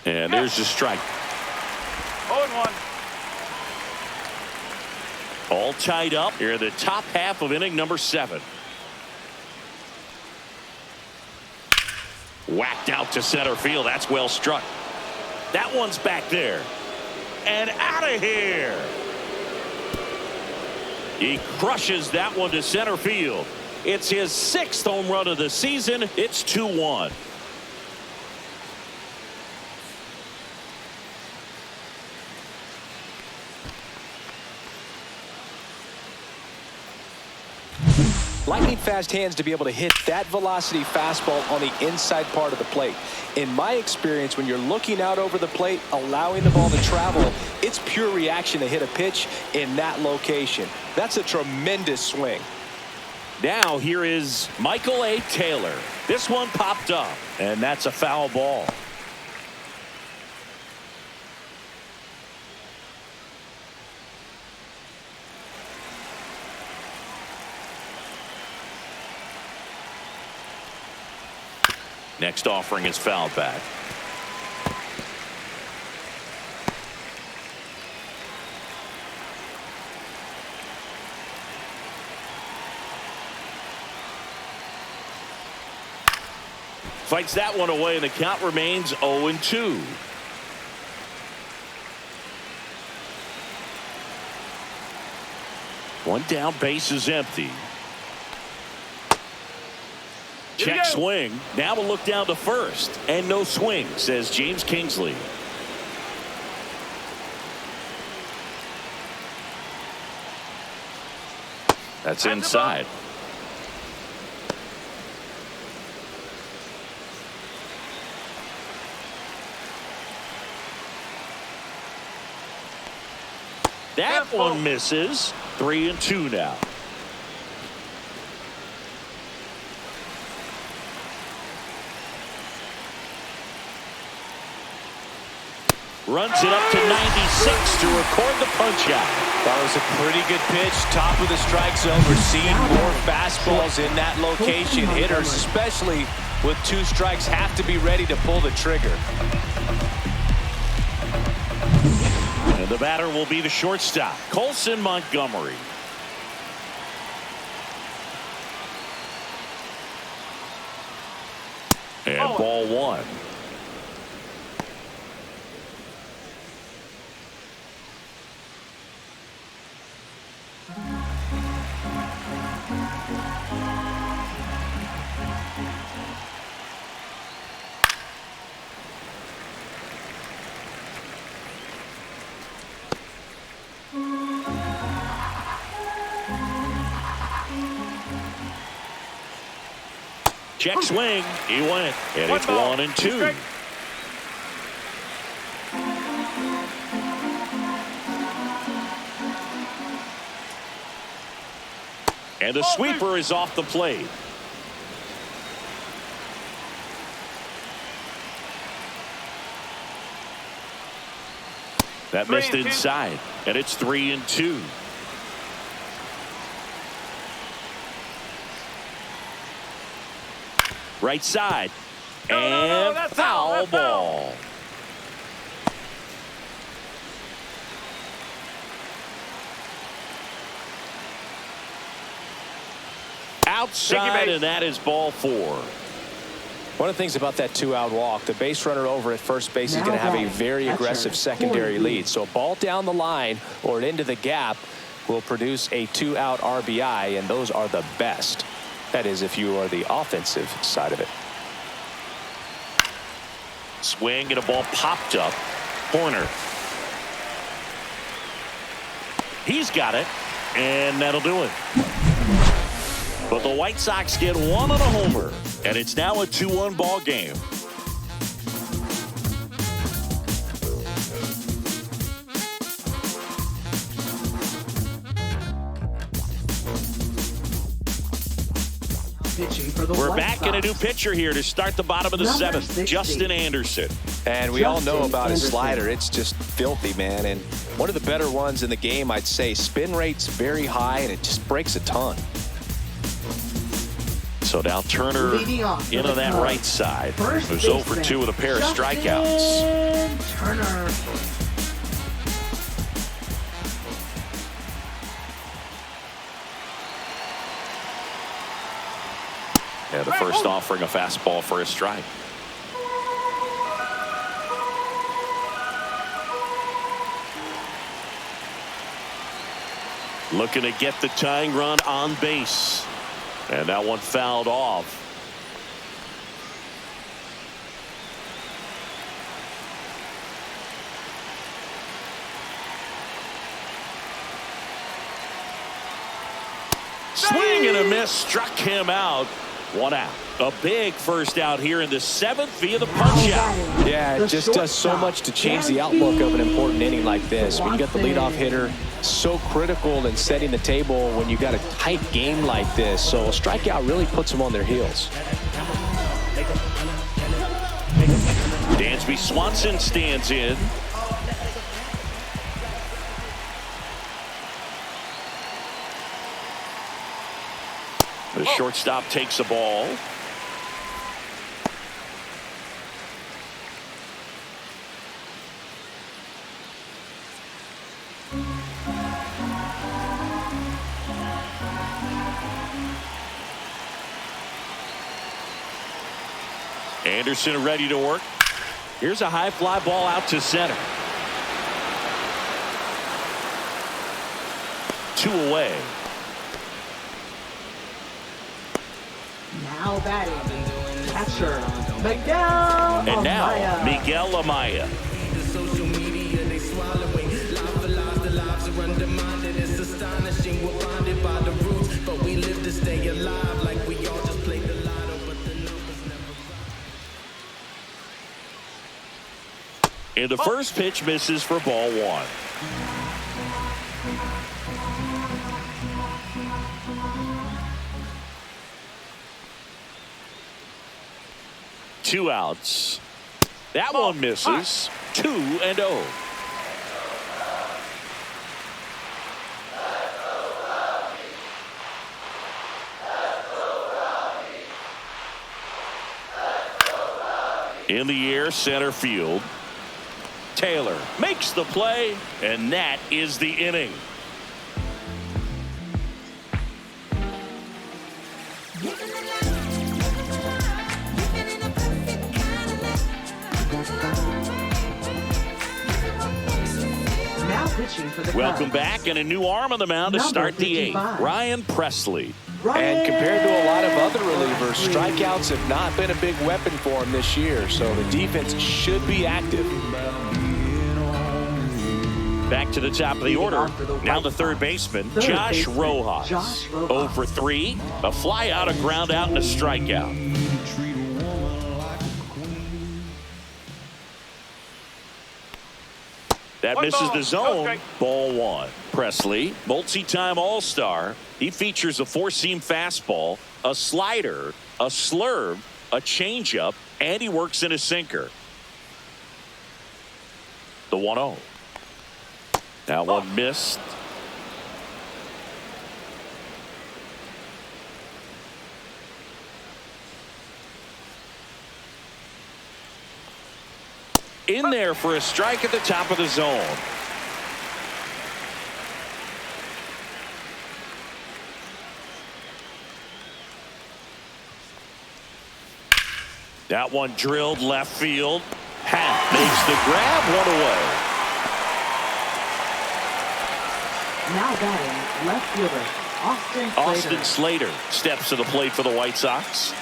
And there's the strike. 0-1. All tied up here in the top half of inning number 7. Whacked out to center field. That's well struck. That one's back there. And out of here. He crushes that one to center field. It's his 6th home run of the season. It's 2-1. Lightning fast hands to be able to hit that velocity fastball on the inside part of the plate. In my experience, when you're looking out over the plate, allowing the ball to travel, it's pure reaction to hit a pitch in that location. That's a tremendous swing. Now here is Michael A. Taylor. This one popped up, and that's a foul ball. Next offering is fouled back. Fights that one away, and the count remains 0-2. One down, base is empty. Check swing. Now we'll look down to first. And no swing, says James Kingsley. That's inside. That one misses. 3-2 now. Runs it up to 96 to record the punch out. That was a pretty good pitch. Top of the strike zone. We're seeing more fastballs in that location. Hitters, especially with 2 strikes, have to be ready to pull the trigger. And the batter will be the shortstop, Colson Montgomery. And ball 1. Check swing. He went. And it's 1-2. And the sweeper is off the plate. That missed inside. And it's 3-2. Right side. And foul ball. Outside, and that is ball 4. One of the things about that 2-out walk, the base runner over at first base is going to have a very aggressive secondary lead. So a ball down the line or into the gap will produce a 2-out RBI, and those are the best. That is, if you are the offensive side of it. Swing and a ball popped up. Corner. He's got it, and that'll do it. But the White Sox get 1 on a homer, and it's now a 2-1 ball game. We're back in a new pitcher here to start the bottom of the 7th, Justin Anderson. And we all know about his slider. It's just filthy, man. And one of the better ones in the game, I'd say. Spin rate's very high, and it just breaks a ton. So now Turner into that right side. Who's 0 for 2 with a pair of strikeouts. Turner. Yeah, the first offering a fastball for a strike. Looking to get the tying run on base. And that one fouled off. Swing and a miss, struck him out. 1 out. A big first out here in the 7th via the punch out. Yeah, it just does so much to change the outlook of an important inning like this. When you got the leadoff hitter, so critical in setting the table when you got a tight game like this. So a strikeout really puts them on their heels. Dansby Swanson stands in. The shortstop takes the ball. Anderson ready to work. Here's a high fly ball out to center. 2 away. Now Now batting, catcher, Miguel And now, Amaya. Miguel Amaya. Social media, they swallowing. Life for lives, the lives are undermined. It's astonishing. We're bonded by the roots, but we live to stay alive like we all just played the lotto, but the numbers never rise. And the first pitch misses for ball one. Two outs. That one misses. 2-0. In the air, center field. Taylor makes the play, and that is the inning. Now pitching for the Welcome Cubs. back, and a new arm on the mound to Number start the eighth. 55. Ryan Presley. And compared to a lot of other relievers, strikeouts have not been a big weapon for him this year, so the defense should be active. Back to the top of the order. Now the third baseman, Josh Rojas. 0 for 3. A fly out, a ground out, and a strikeout. That misses the zone. Ball one. Presley, multi-time All-Star. He features a four-seam fastball, a slider, a slurve, a changeup, and he works in a sinker. The 1-0. That one missed. In there for a strike at the top of the zone. That one drilled left field. Happ makes the grab, one away. Now batting, left fielder, Austin Slater steps to the plate for the White Sox.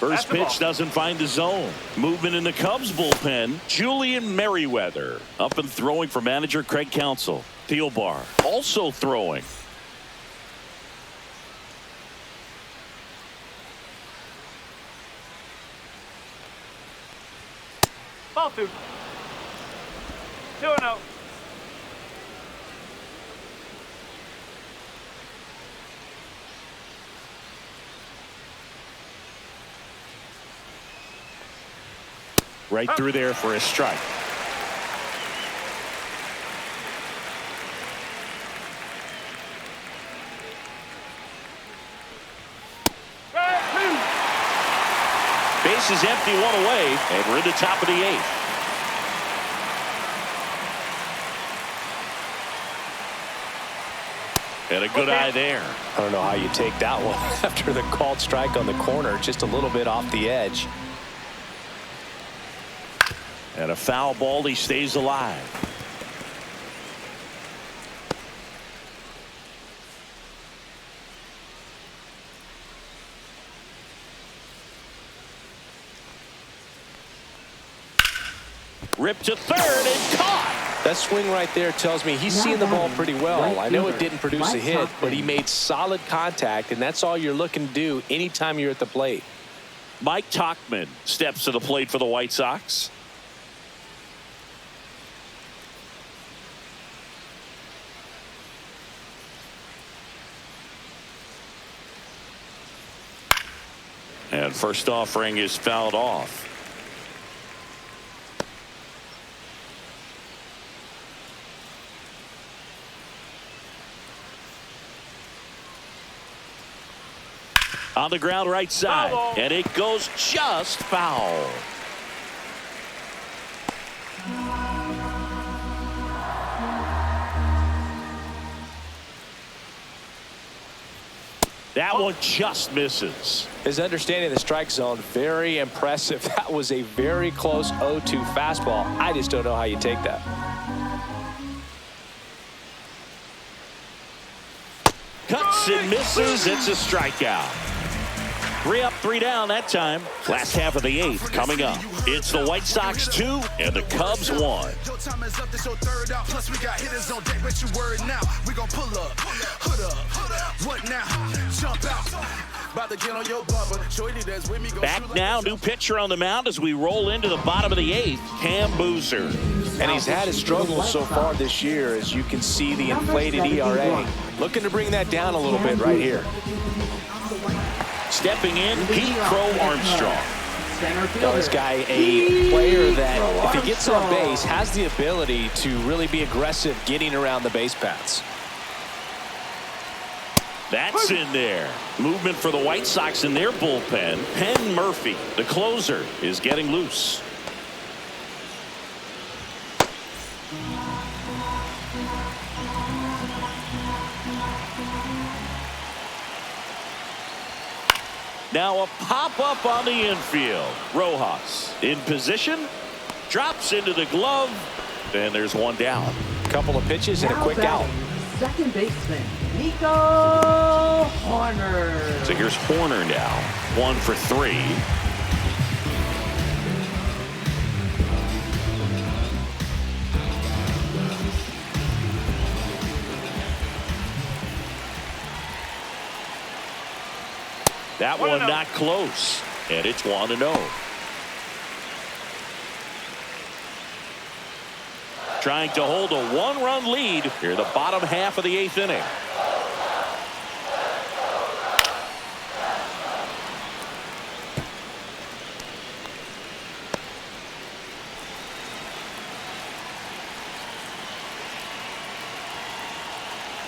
First pitch doesn't find the zone. Movement in the Cubs bullpen. Julian Merriweather up and throwing for manager Craig Counsell. Thielbar also throwing. Ball two. 2-0. Right through there for a strike. Base is empty, one away, and we're in the top of the eighth. And a good eye there. I don't know how you take that one after the called strike on the corner, just a little bit off the edge. And a foul ball, he stays alive. Ripped to third and caught. That swing right there tells me he's seeing the ball pretty well. I know it didn't produce a hit, but he made solid contact, and that's all you're looking to do anytime you're at the plate. Mike Tauchman steps to the plate for the White Sox. And first offering is fouled off. On the ground right side, and it goes just foul. That one just misses. His understanding of the strike zone, very impressive. That was a very close 0-2 fastball. I just don't know how you take that. swings and misses. It's a strikeout. 3 up, 3 down that time. Last half of the 8th coming up. It's the White Sox 2 and the Cubs 1. Your time is up, this your third out. Plus we got hitters on deck, bet you word now. We gon' pull up, hood up, what now? Jump out. About to get on your bumper. Shorty that's with me. Back now, new pitcher on the mound as we roll into the bottom of the 8th, Cam Boozer. And he's had his struggles so far this year, as you can see the inflated ERA. Looking to bring that down a little bit right here. Stepping in, Pete Crow Armstrong. This guy, a player that, if he gets on base, has the ability to really be aggressive getting around the base paths. That's in there. Movement for the White Sox in their bullpen. Penn Murphy, the closer, is getting loose. Now a pop-up on the infield. Rojas in position. Drops into the glove. And there's one down. Couple of pitches and a quick out. Second baseman, Nico Horner. So here's Horner now. 1 for 3. That one not close. And it's 1-0. Trying to hold a 1-run lead here, the bottom half of the 8th inning.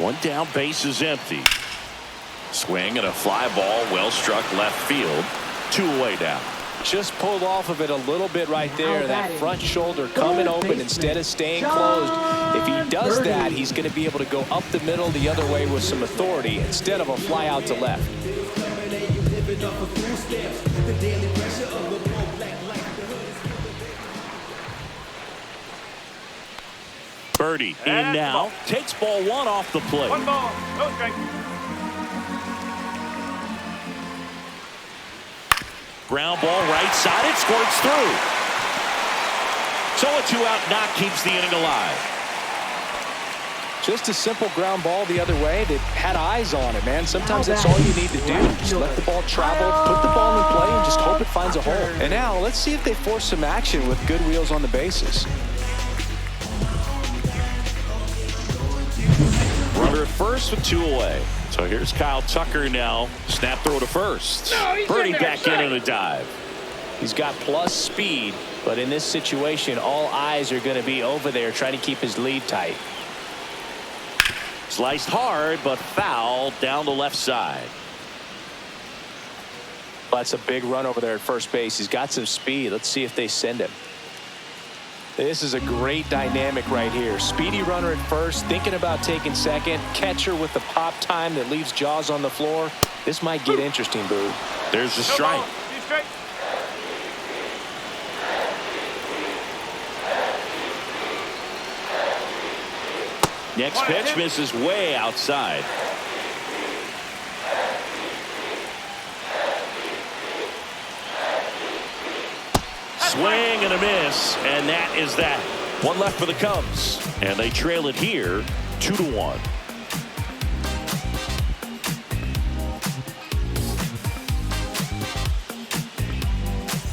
One down, base is empty. Swing and a fly ball, well struck left field. 2 away now. Just pulled off of it a little bit right there. That front shoulder coming open instead of staying closed. If he does that, he's going to be able to go up the middle the other way with some authority instead of a fly out to left. Birdie in now. Takes ball 1 off the plate. 1 ball, no strike. Ground ball right side. It squirts through. So a 2-out knock keeps the inning alive. Just a simple ground ball the other way that had eyes on it, man. Sometimes that's all you need to do. Just let the ball travel, put the ball in play, and just hope it finds a hole. And now let's see if they force some action with good wheels on the bases. Runner at first with 2 away. So here's Kyle Tucker now. Snap throw to first. Birdie back in a dive. He's got plus speed, but in this situation, all eyes are going to be over there trying to keep his lead tight. Sliced hard, but foul down the left side. That's a big run over there at first base. He's got some speed. Let's see if they send him. This is a great dynamic right here. Speedy runner at first, thinking about taking second. Catcher with the pop time that leaves Jaws on the floor. This might get interesting, Boo. There's a strike. Next pitch misses way outside. Swing and a miss, and that is that. 1 left for the Cubs, and they trail it here 2-1.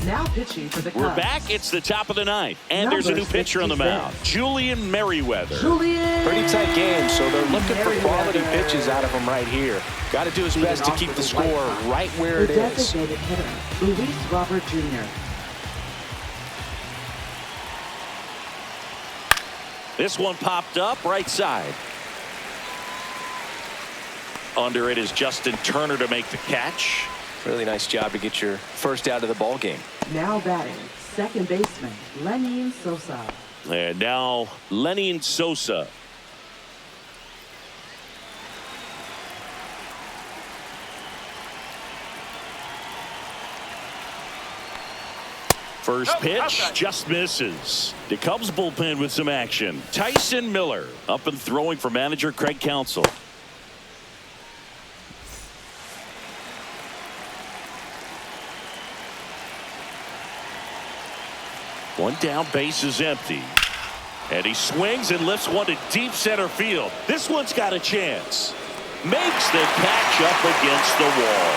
Now pitching for the Cubs. We're back. It's the top of the 9th, and there's a new pitcher on the mound, Julian Merriweather. Pretty tight game, so they're looking for quality pitches out of him right here. Got to do his best to keep the score right where it is. Designated hitter, Luis Robert Jr. This one popped up right side. Under it is Justin Turner to make the catch. Really nice job to get your first out of the ball game. Now batting, second baseman, Lenin Sosa. And now Lenin Sosa. First pitch just misses. The Cubs bullpen with some action. Tyson Miller up and throwing for manager Craig Counsell. One down, base is empty. And he swings and lifts one to deep center field. This one's got a chance. Makes the catch up against the wall.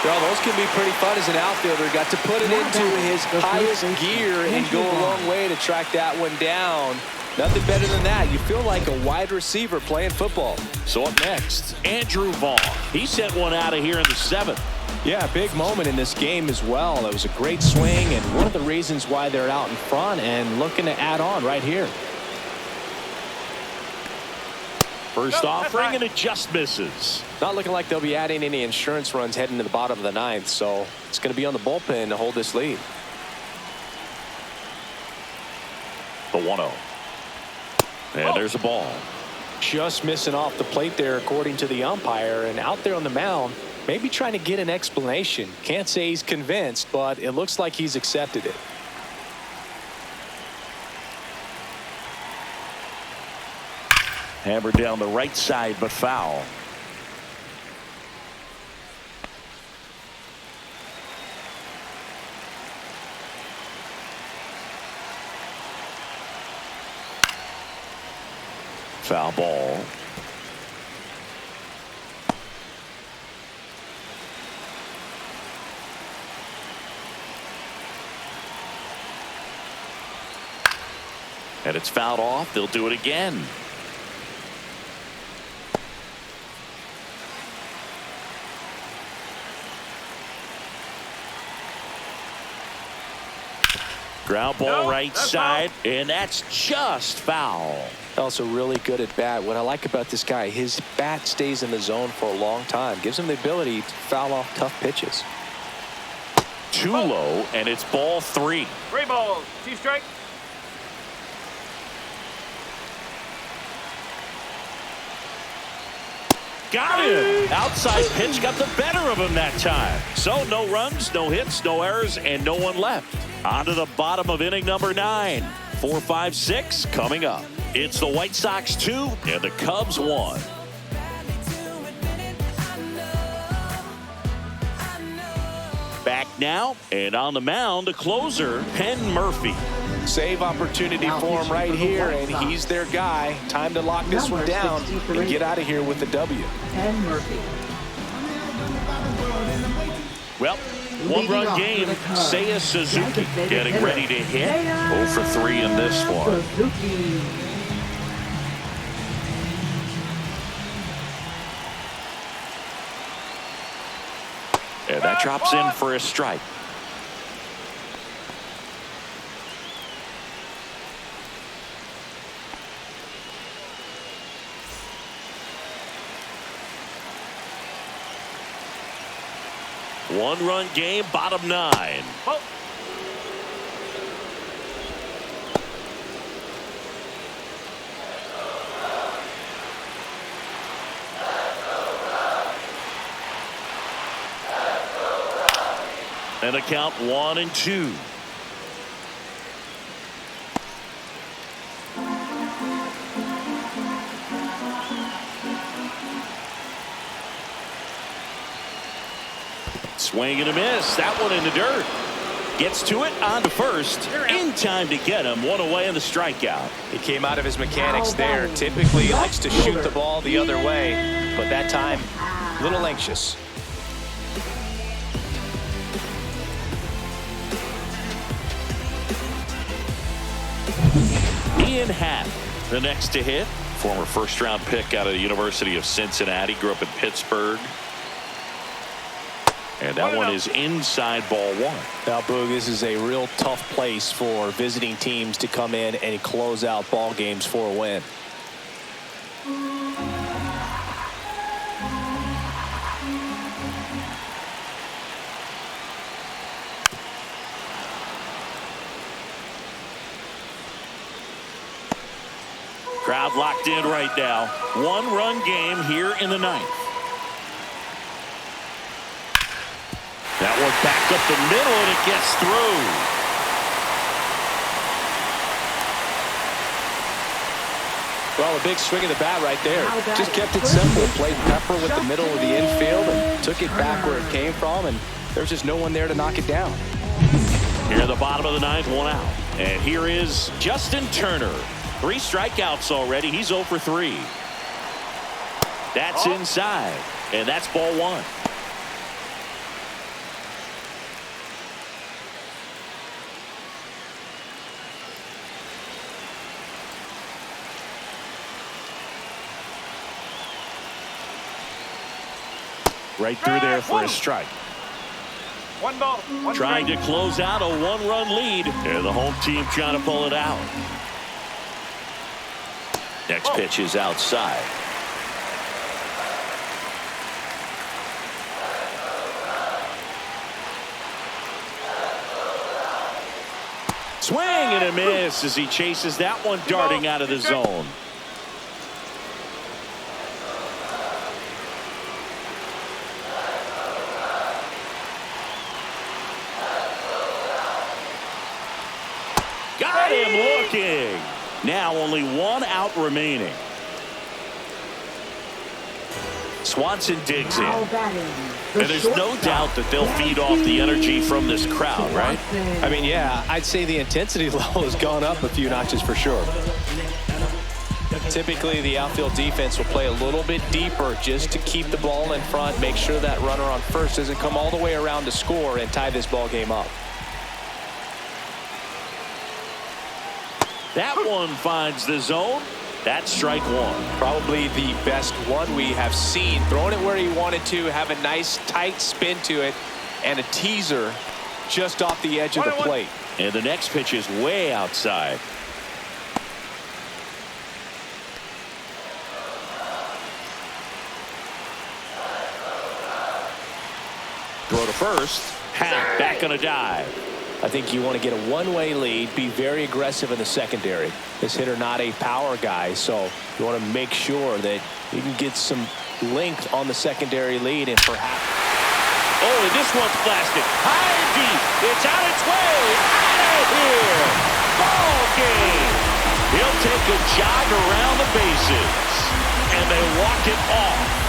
Well, those can be pretty fun as an outfielder. Got to put it into his highest gear and go a long way to track that one down. Nothing better than that. You feel like a wide receiver playing football. So up next, Andrew Vaughn. He sent one out of here in the 7th. Yeah, big moment in this game as well. It was a great swing and one of the reasons why they're out in front and looking to add on right here. First offering, and it just misses. Not looking like they'll be adding any insurance runs heading to the bottom of the 9th, so it's going to be on the bullpen to hold this lead. The 1-0. And there's a ball. Just missing off the plate there, according to the umpire, and out there on the mound, maybe trying to get an explanation. Can't say he's convinced, but it looks like he's accepted it. Hammered down the right side, but foul. Foul ball. And it's fouled off. They'll do it again. Ground ball right side, and that's just foul. Also really good at bat. What I like about this guy, his bat stays in the zone for a long time. Gives him the ability to foul off tough pitches. Too low, and it's ball 3. 3 balls. 2 strikes. Got him. Outside pitch got the better of him that time. So no runs, no hits, no errors, and no one left. On to the bottom of inning number 9. 4, 5, 6 coming up. It's the White Sox 2 and the Cubs 1. Back now, and on the mound, the closer, Penn Murphy. Save opportunity for him right here, and he's their guy. Time to lock this one down and get out of here with the W. Penn Murphy. Well, one-run game. Seiya Suzuki getting ready to hit. 0 for 3 in this one. Suzuki. And that drops in for a strike. One-run game, bottom 9. And a count 1 and 2. Swing and a miss. That one in the dirt. Gets to it on to first. In time to get him. One away in the strikeout. He came out of his mechanics there. Typically he likes to shoot the ball the other way, but that time a little anxious. Ian Happ, the next to hit. Former first-round pick out of the University of Cincinnati. Grew up in Pittsburgh. And that one is inside ball 1. Now, Boog, this is a real tough place for visiting teams to come in and close out ball games for a win. Crowd locked in right now. One-run game here in the 9th. That one back up the middle, and it gets through. Well, a big swing of the bat right there. Just kept it simple. Played pepper with the middle of the infield and took it back where it came from, and there's just no one there to knock it down. Here in the bottom of the ninth, 1 out. And here is Justin Turner. 3 strikeouts already. He's 0 for 3. That's inside. And that's ball 1. Right through there for a strike. 1 ball, 1 Trying strike. to close out a 1-run lead. And the home team trying to pull it out. Next pitch is outside. Swing and a miss as he chases that one darting out of the zone. Got him looking. Now only 1 out remaining. Swanson digs in. Now batting, the And there's no shortstop, doubt that they'll feed off the energy from this crowd, right? I mean, yeah, I'd say the intensity level has gone up a few notches for sure. Typically, the outfield defense will play a little bit deeper just to keep the ball in front, make sure that runner on first doesn't come all the way around to score and tie this ball game up. That one finds the zone. That's strike 1. Probably the best one we have seen. Throwing it where he wanted to, have a nice tight spin to it, and a teaser just off the edge of the plate. And the next pitch is way outside. Throw to first. Hack back on a dive. I think you want to get a one-way lead, be very aggressive in the secondary. This hitter not a power guy, so you want to make sure that you can get some length on the secondary lead and perhaps. Oh, and this one's blasted. High and deep. It's on its way. Out of here. Ball game. He'll take a jog around the bases. And they walk it off.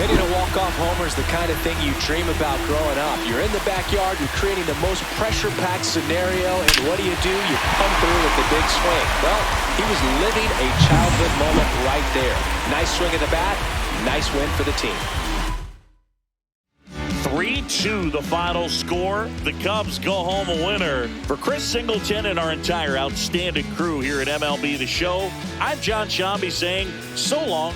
Hitting a walk-off homer is the kind of thing you dream about growing up. You're in the backyard, you're creating the most pressure-packed scenario, and what do? You come through with the big swing. Well, he was living a childhood moment right there. Nice swing of the bat, nice win for the team. 3-2 the final score. The Cubs go home a winner. For Chris Singleton and our entire outstanding crew here at MLB The Show, I'm John Shambi saying so long.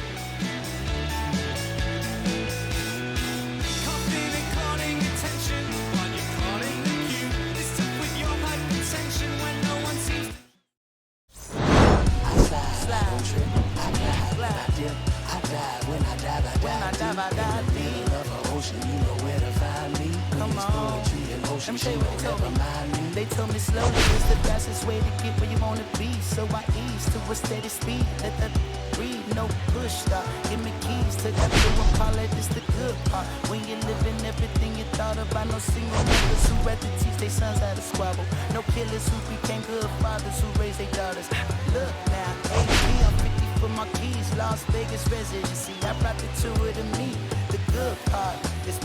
They told me slowly is the fastest way to get where you want to be. So I ease to a steady speed. Let that breathe, no push stop. Give me keys to that blue call it is the good part. When you're living everything you thought about. No single mothers who rather teach their sons how to squabble. No killers who became good fathers who raised their daughters. Look now, AP, I'm 50 for my keys. Las Vegas residency. I brought the two to me. The good part is